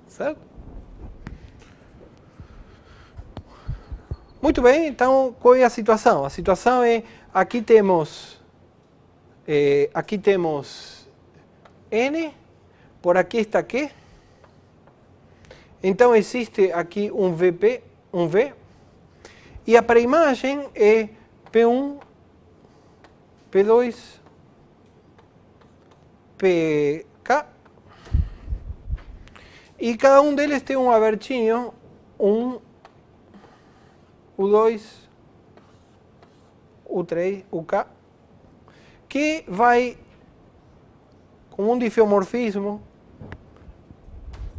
Certo? Muito bem, então qual é a situação? A situação é, aqui temos N, por aqui está Q. Então existe aqui um VP, um V, e a pré-imagem é P1, P2, PK, e cada um deles tem um abertinho, U2, U3, UK, que vai com um difeomorfismo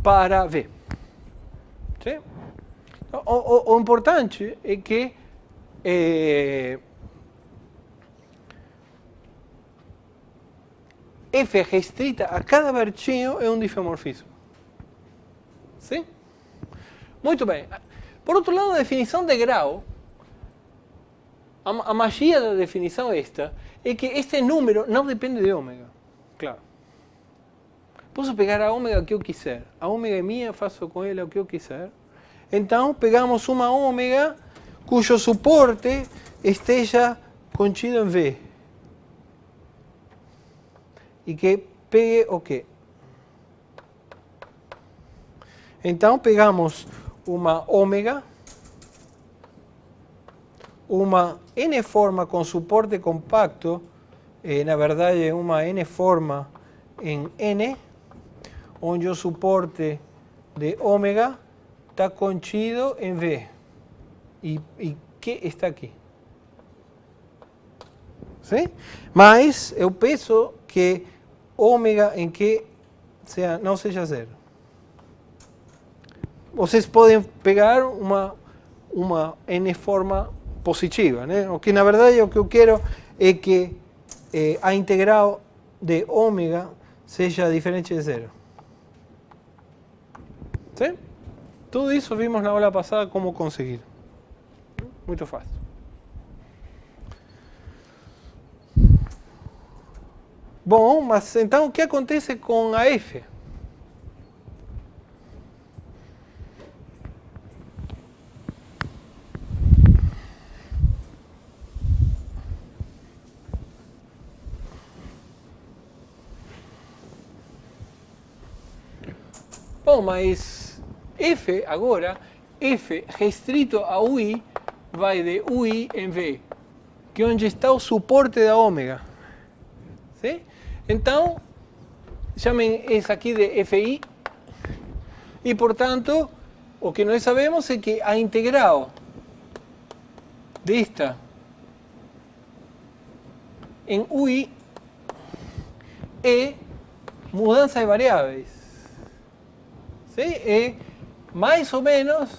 para V. Sim? O importante é que F restrita a cada abertinho é um difeomorfismo. Sim? Muito bem. Por outro lado, a definição de grau, a magia da definição esta, é que este número não depende de ômega. Claro. Posso pegar a ômega que eu quiser. A ômega é minha, faço com ela o que eu quiser. Então, pegamos uma ômega cujo suporte esteja contido em V. E que pegue o quê? Então, pegamos uma ômega, uma N-forma com suporte compacto, na verdade uma N-forma em N, onde o suporte de ômega está contido em V. E Q está aqui. Sim? Mas eu peço que ômega em Q não seja zero. Vocês podem pegar uma N-forma positiva, né? O que na verdade o que eu quero é que a integral de ômega seja diferente de zero. Sim? Tudo isso vimos na aula passada como conseguir. Muito fácil. Bom, mas então o que acontece com a F? Bom, mas F agora, F restrito a UI, vai de UI em V, que é onde está o suporte da ômega. Sim? Então, chamem isso aqui de FI, e portanto, o que nós sabemos é que a integral desta em UI é mudança de variáveis. ¿Sí? É mais ou menos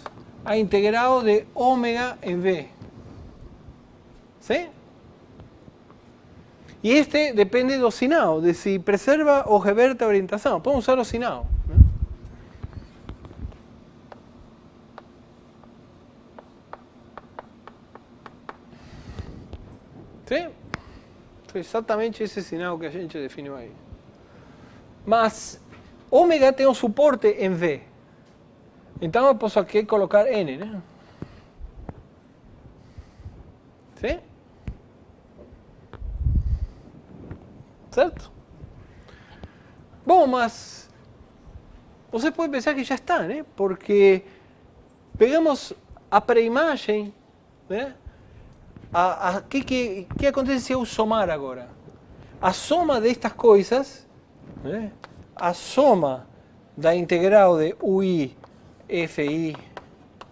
a integral de ômega em V. ¿Sí? E este depende do sinal, de se preserva ou reverte a orientação. Podemos usar o sinal. ¿No? ¿Sí? Foi exatamente esse sinal que a gente definiu aí. Mas ômega tem um suporte em V. Então eu posso aqui colocar N, né? Sim? Certo? Bom, mas você pode pensar que já está, né? Porque pegamos a pré-imagem, né? O que acontece se eu somar agora? A soma destas coisas, né? A soma da integral de UI, FI,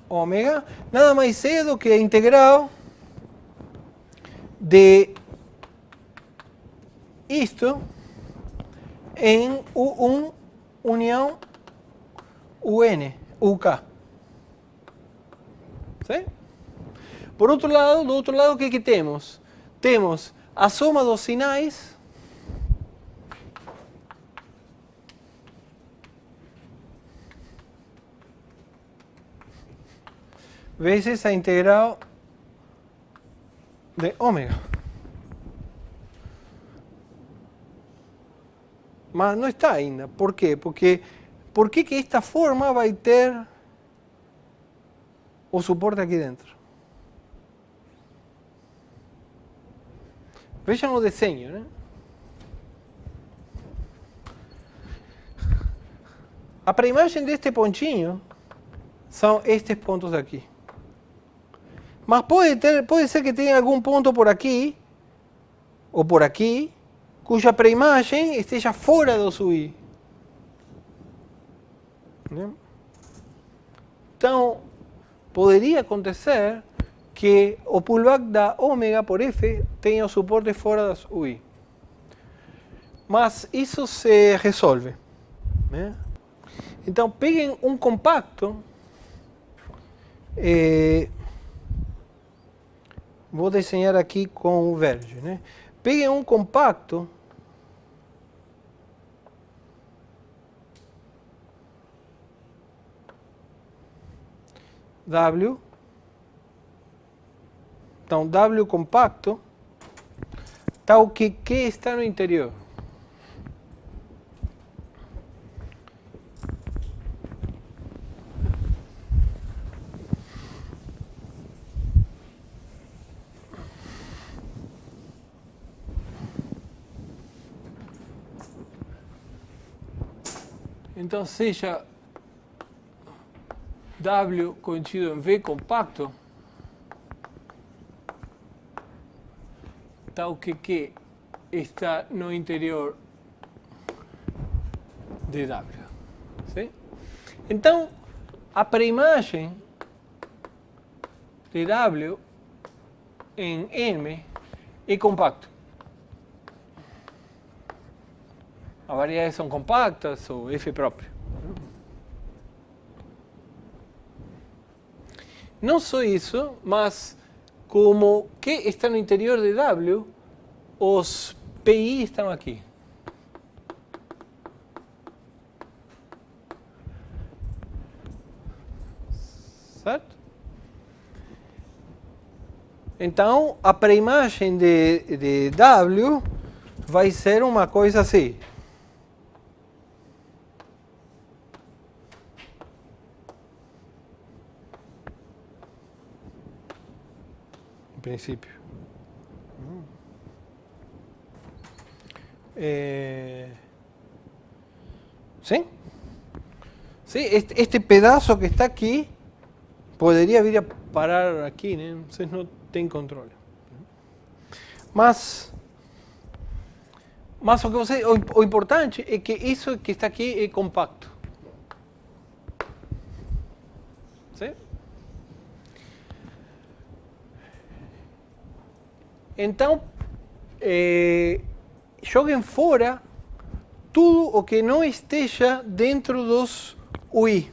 ômega, nada mais é do que a integral de isto em U1 união UN, UK. ¿Sí? Por outro lado, do outro lado, o que temos? Temos a soma dos sinais vezes a integral de omega. Mas não está ainda. Por quê? Porque por que esta forma vai ter o suporte aqui dentro? Vejam o desenho, né? A pré-imagem deste pontinho são estes pontos aqui. Mas pode ser que tenha algum ponto por aqui, ou por aqui, cuja pré-imagem esteja fora do UI. Né? Então, poderia acontecer que o pullback da ômega por F tenha o suporte fora das UI. Mas isso se resolve. Né? Então, peguem um compacto. Vou desenhar aqui com o verde. Né? Peguem um compacto. W. Então, W compacto, tal que Q está no interior. Então, seja W contido em V compacto, tal que Q está no interior de W. ¿Sí? Então, a pré-imagem de W em M é compacto. As variedades são compactas ou F próprio. Não só isso, mas como Q está no interior de W, os PI estão aqui. Certo? Então, a pré-imagem de W vai ser uma coisa assim. Em princípio. ¿Sí? ¿Sí? Este pedazo que está aquí poderia vir a parar aqui, né? Vocês não têm controle. Mas o importante é que isso que está aqui é compacto. ¿Sí? Então, joguem fora tudo o que não esteja dentro dos UI.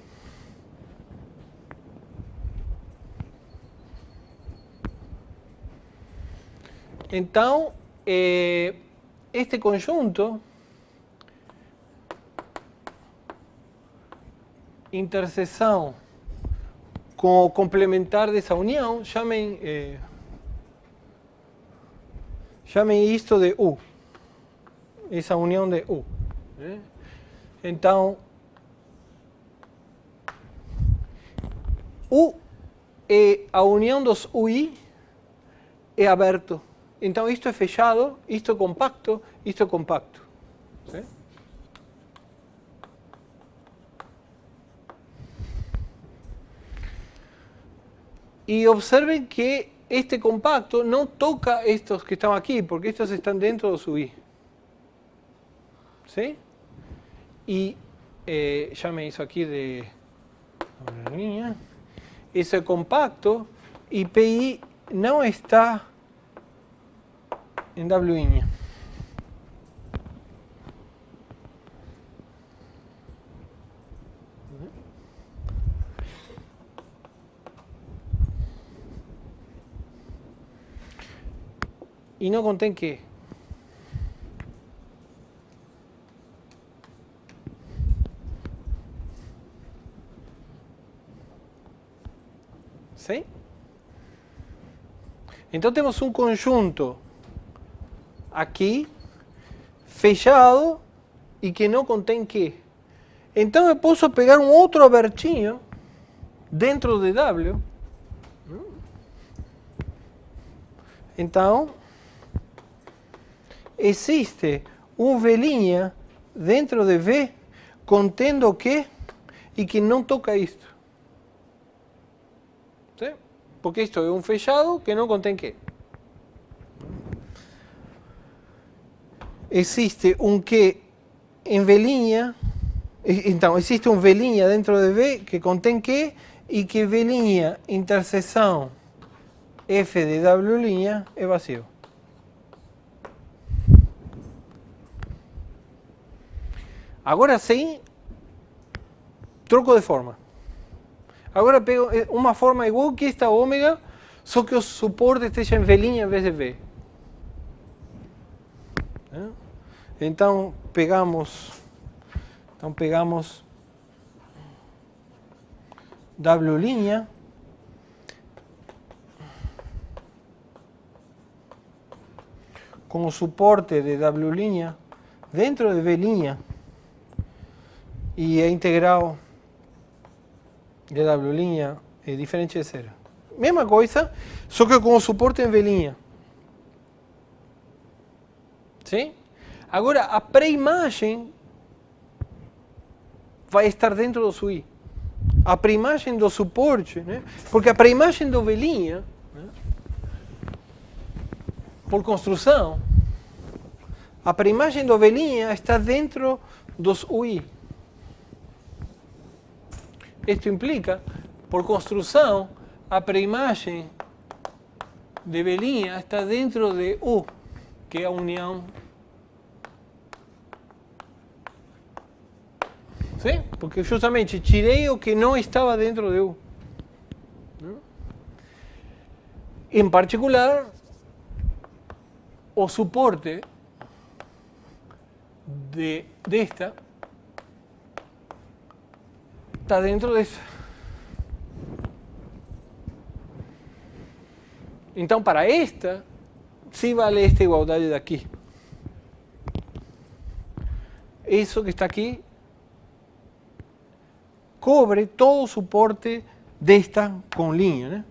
Então, este conjunto, interseção com o complementar dessa união, chamem isto de U. Essa união de U. Né? Então, U é a união dos UI é aberto. Então, isto é fechado, isto é compacto, isto é compacto. ¿Sí? E observen que este compacto não toca estos que estão aqui, porque estos estão dentro do UI. ¿Sí? E chame isso aqui de linha. Isso é compacto e PI não está em W'. E não contém que ¿sí? Então temos um conjunto aqui, fechado, e que não contém Q. Então eu posso pegar um outro abertinho dentro de W. Então, existe um V' dentro de V contendo Q e que não toca isto. ¿Sí? Porque isto é um fechado que não contém Q. Existe um Q em V', então existe um V' dentro de V que contém Q e que V' interseção F de W' é vazio. Agora sim, troco de forma. Agora pego uma forma igual que esta ômega, só que o suporte esteja em V' em vez de V. Então pegamos W', com o suporte de W' dentro de V' e a integral de W' é diferente de zero. Mesma coisa, só que com o suporte em V'. Sim? Agora, a pré-imagem vai estar dentro do SUI. A pré-imagem do suporte, né? Porque a pré-imagem do V', né? Por construção, a pré-imagem do V' está dentro dos UI. Isto implica, por construção, a pré-imagem de V' está dentro de U, que é a união. Sim? Porque justamente tirei o que não estava dentro de U. Em particular, o suporte desta está dentro dessa. Então, para esta, sim vale esta igualdade daqui. Isso que está aqui cobre todo o suporte desta com linha, né?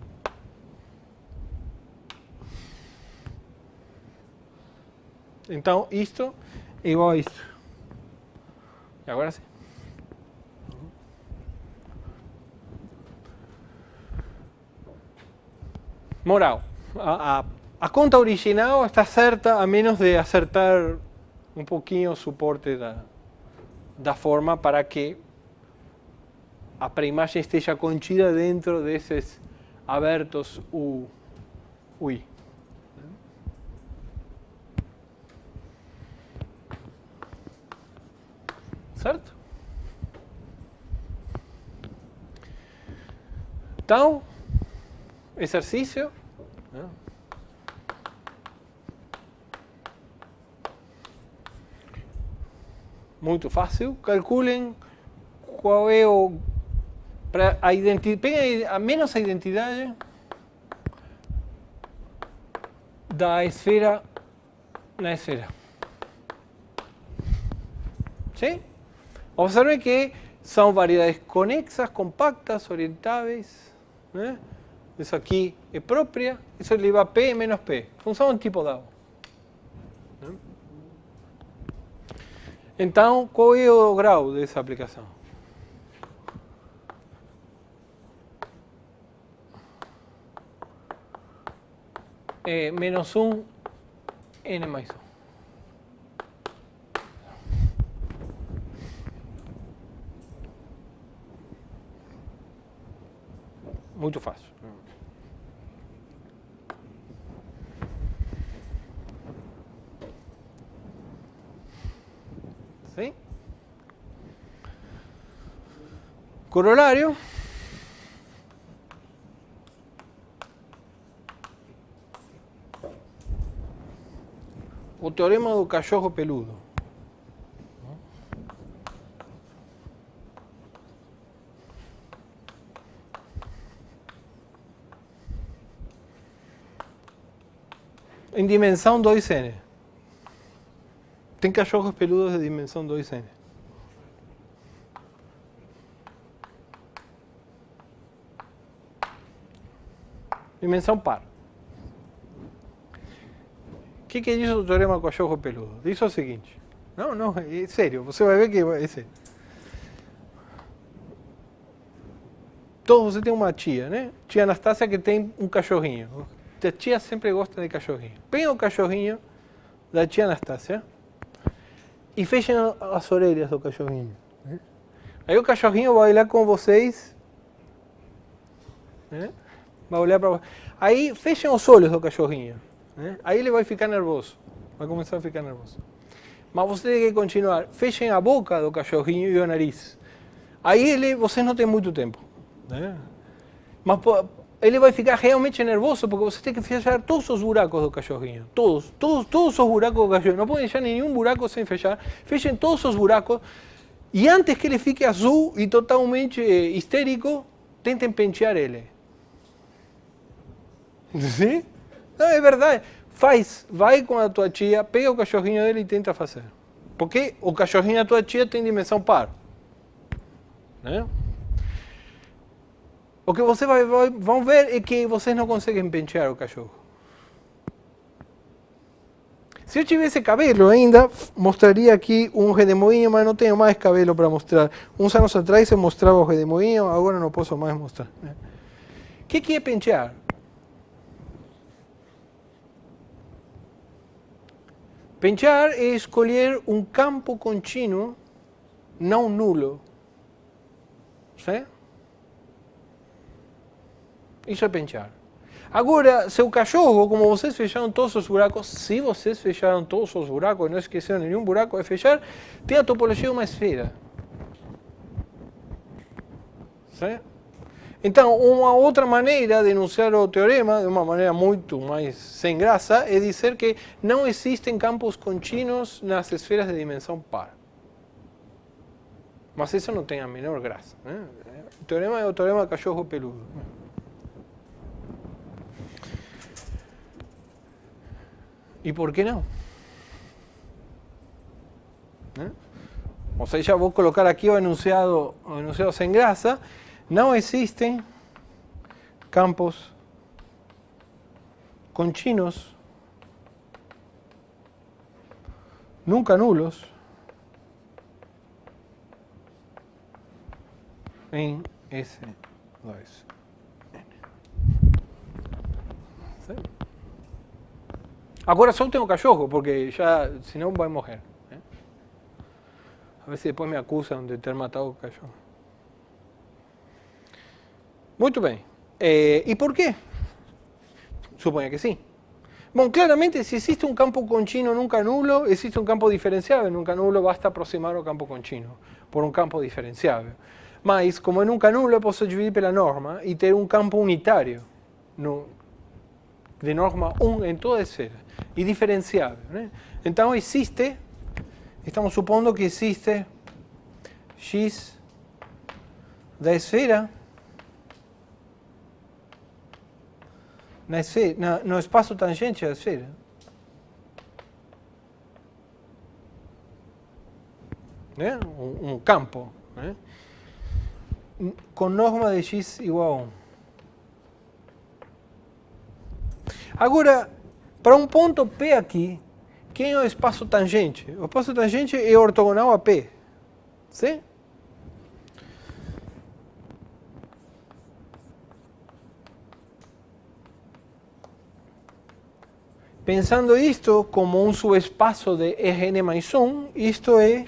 Então, isto é igual a isto. E agora sim. Moral. A conta original está certa a menos de acertar um pouquinho o suporte da forma para que a pré-imagem esteja contida dentro desses abertos UI. Certo? Então, exercício. Muito fácil. Calculem qual é o... Para a identidade, peguem a menos a identidade da esfera na esfera. Sim? Observem que são variedades conexas, compactas, orientáveis. Né? Isso aqui é própria, isso eleva P menos P. Função tipo dado. Né? Então, qual é o grau dessa aplicação? É menos 1, N mais 1. Muito fácil. Sim? Corolário. O teorema do cachorro peludo. em dimensão 2n. Tem cachorros peludos de dimensão 2n. Dimensão par. O que diz o teorema do cachorro peludo? Diz o seguinte. Não, é sério. Você vai ver que é sério. Você tem uma tia, né? Tia Anastácia que tem um cachorrinho. A tia sempre gosta de cachorrinho. Pega o cachorrinho da tia Anastácia e fechem as orelhas do cachorrinho. Né? Aí o cachorrinho vai olhar com vocês. Né? Vai olhar para vocês. Aí fechem os olhos do cachorrinho. Né? Aí ele vai ficar nervoso. Vai começar a ficar nervoso. Mas você tem que continuar. Fechem a boca do cachorrinho e o nariz. Aí vocês não têm muito tempo. Né? Mas ele vai ficar realmente nervoso porque você tem que fechar todos os buracos do cachorrinho. Todos os buracos do cachorrinho. Não pode deixar nenhum buraco sem fechar. Fechem todos os buracos. E antes que ele fique azul e totalmente histérico, tentem pentear ele. Sim? Não, é verdade. Vai com a tua tia, pega o cachorrinho dele e tenta fazer. Porque o cachorrinho da tua tia tem dimensão par. Né? O que vocês vão ver é que vocês não conseguem pentear o cachorro. Se eu tivesse cabelo ainda, mostraria aqui um redemoinho, mas não tenho mais cabelo para mostrar. Uns anos atrás eu mostrava o redemoinho, agora não posso mais mostrar. O que é pentear? Pentear é escolher um campo contínuo não nulo. Certo? Isso é pentear. Agora, seu cachorro, como vocês fecharam todos os buracos, se vocês fecharam todos os buracos e não esqueceram nenhum buraco de fechar, tem a topologia de uma esfera. Certo? Então, uma outra maneira de enunciar o teorema, de uma maneira muito mais sem graça, é dizer que não existem campos contínuos nas esferas de dimensão par. Mas isso não tem a menor graça. Né? O teorema é o teorema do cachorro peludo. E por que não? Né? Ou seja, vou colocar aqui o enunciado sem graça. Não existem campos contínuos, nunca nulos, em S2. Agora só tenho cachorro, porque já, senão vai morrer. Né? A ver se depois me acusam de ter matado o cachorro. Muito bem. E por quê? Suponha que sim. Bom, claramente, se existe um campo contínuo nunca nulo, existe um campo diferenciável nunca nulo, basta aproximar o campo contínuo por um campo diferenciável. Mas, como é nunca nulo, eu posso dividir pela norma e ter um campo unitário, de norma 1 em toda a esfera, e diferenciável. Né? Então, estamos supondo que existe X da esfera no espaço tangente da esfera. Né? Um campo. Né? Com norma de x igual a 1. Agora, para um ponto P aqui, quem é o espaço tangente? O espaço tangente é ortogonal a P. Sim? Pensando isto como um subespaço de Rn mais 1, isto é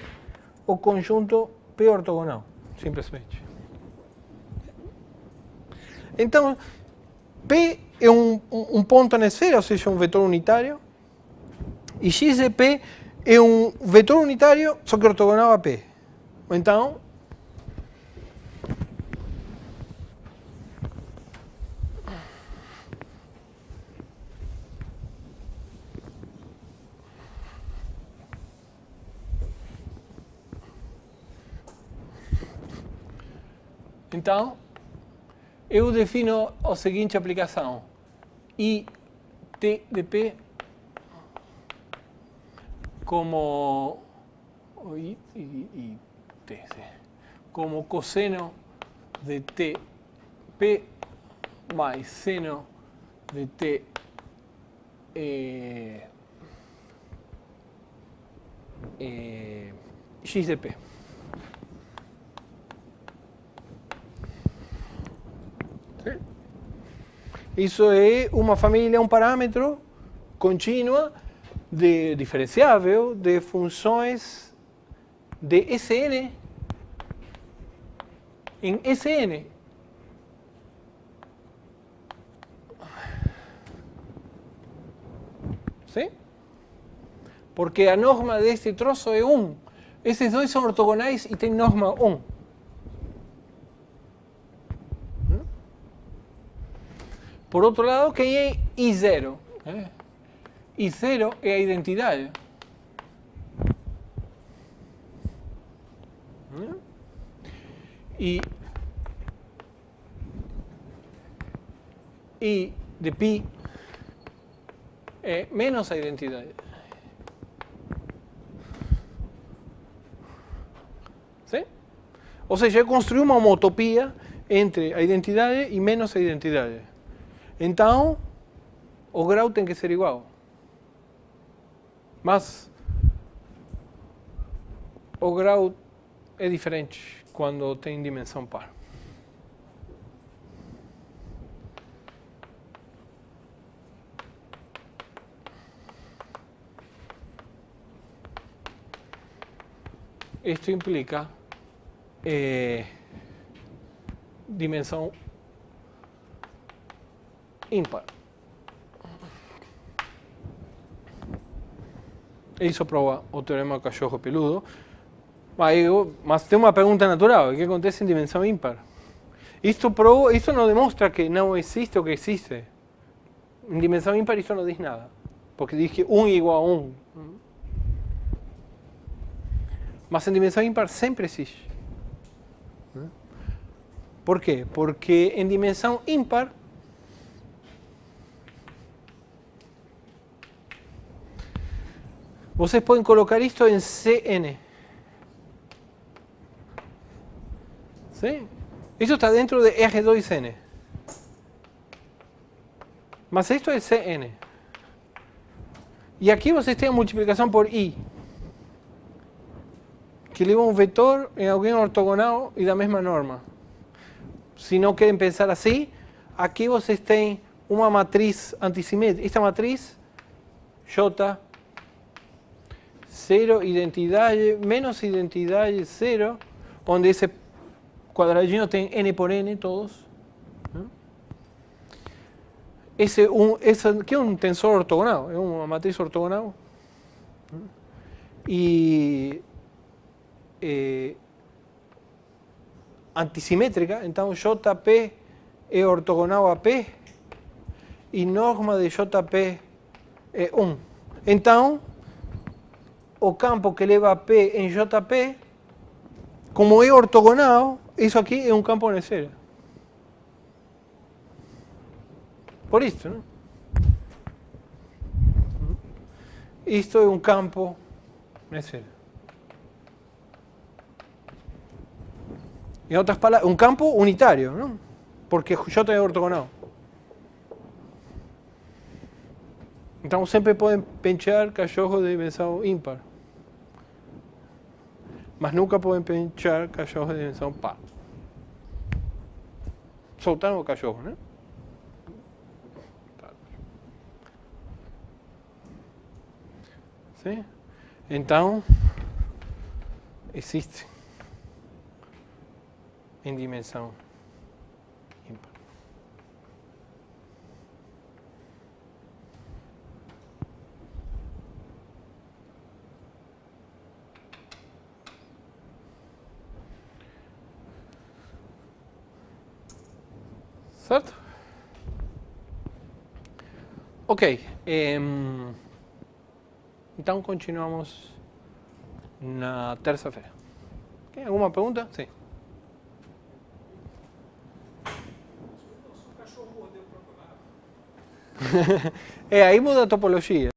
o conjunto P ortogonal, simplesmente. Então, P é um ponto na esfera, ou seja, um vetor unitário, e X de P é um vetor unitário, só que ortogonal a P. Então, eu defino a seguinte aplicação. I t de P como t, sí, como coseno de t p más seno de t x de p. ¿Sí? Isso é uma família, um parâmetro contínua diferenciável de funções de Sn em Sn. ¿Sí? Porque a norma deste troço é 1. Esses dois são ortogonais e tem norma 1. Por outro lado, quem é I0? I0 é a identidade. E I de π é menos a identidade. ¿Sí? Ou seja, eu construí uma homotopia entre a identidade e menos a identidade. Então, o grau tem que ser igual. Mas o grau é diferente quando tem dimensão par. Isto implica dimensão ímpar. Isso prova o teorema do cachorro peludo. Mas tem uma pergunta natural: o que acontece em dimensão ímpar? Isto não demonstra que não existe o que existe. Em dimensão ímpar isto não diz nada, porque diz que 1 é igual a 1. Mas em dimensão ímpar sempre existe. Por quê? Porque em dimensão ímpar vocês podem colocar isto em Cn. ¿Sí? Isso está dentro de R2n. Mas isto é Cn. E aqui vocês têm a multiplicação por I, que leva um vetor em alguém ortogonal e da mesma norma. Se não querem pensar assim, aqui vocês têm uma matriz antissimétrica. Esta matriz, J, 0, identidade, menos identidade, 0, onde esse quadradinho tem n por n todos. Esse aqui é um tensor ortogonal, é uma matriz ortogonal. E antissimétrica, então JP é ortogonal a P e norma de JP é 1. Então, o campo que leva a P em JP, como é ortogonal, isso aqui é um campo Nesera. Por isso, não? Isto é um campo Nesera. Em outras palavras, um campo unitário, não? Porque J é ortogonal. Então sempre podem pentear cachorro de dimensão ímpar. Mas nunca podem pentear cachorro de dimensão par. Soltaram o cachorro, né? Sim? Então, existe em dimensão ímpar. Certo? Ok. Então continuamos na terça-feira. Okay, alguma pergunta? Sim. Aí muda a topologia.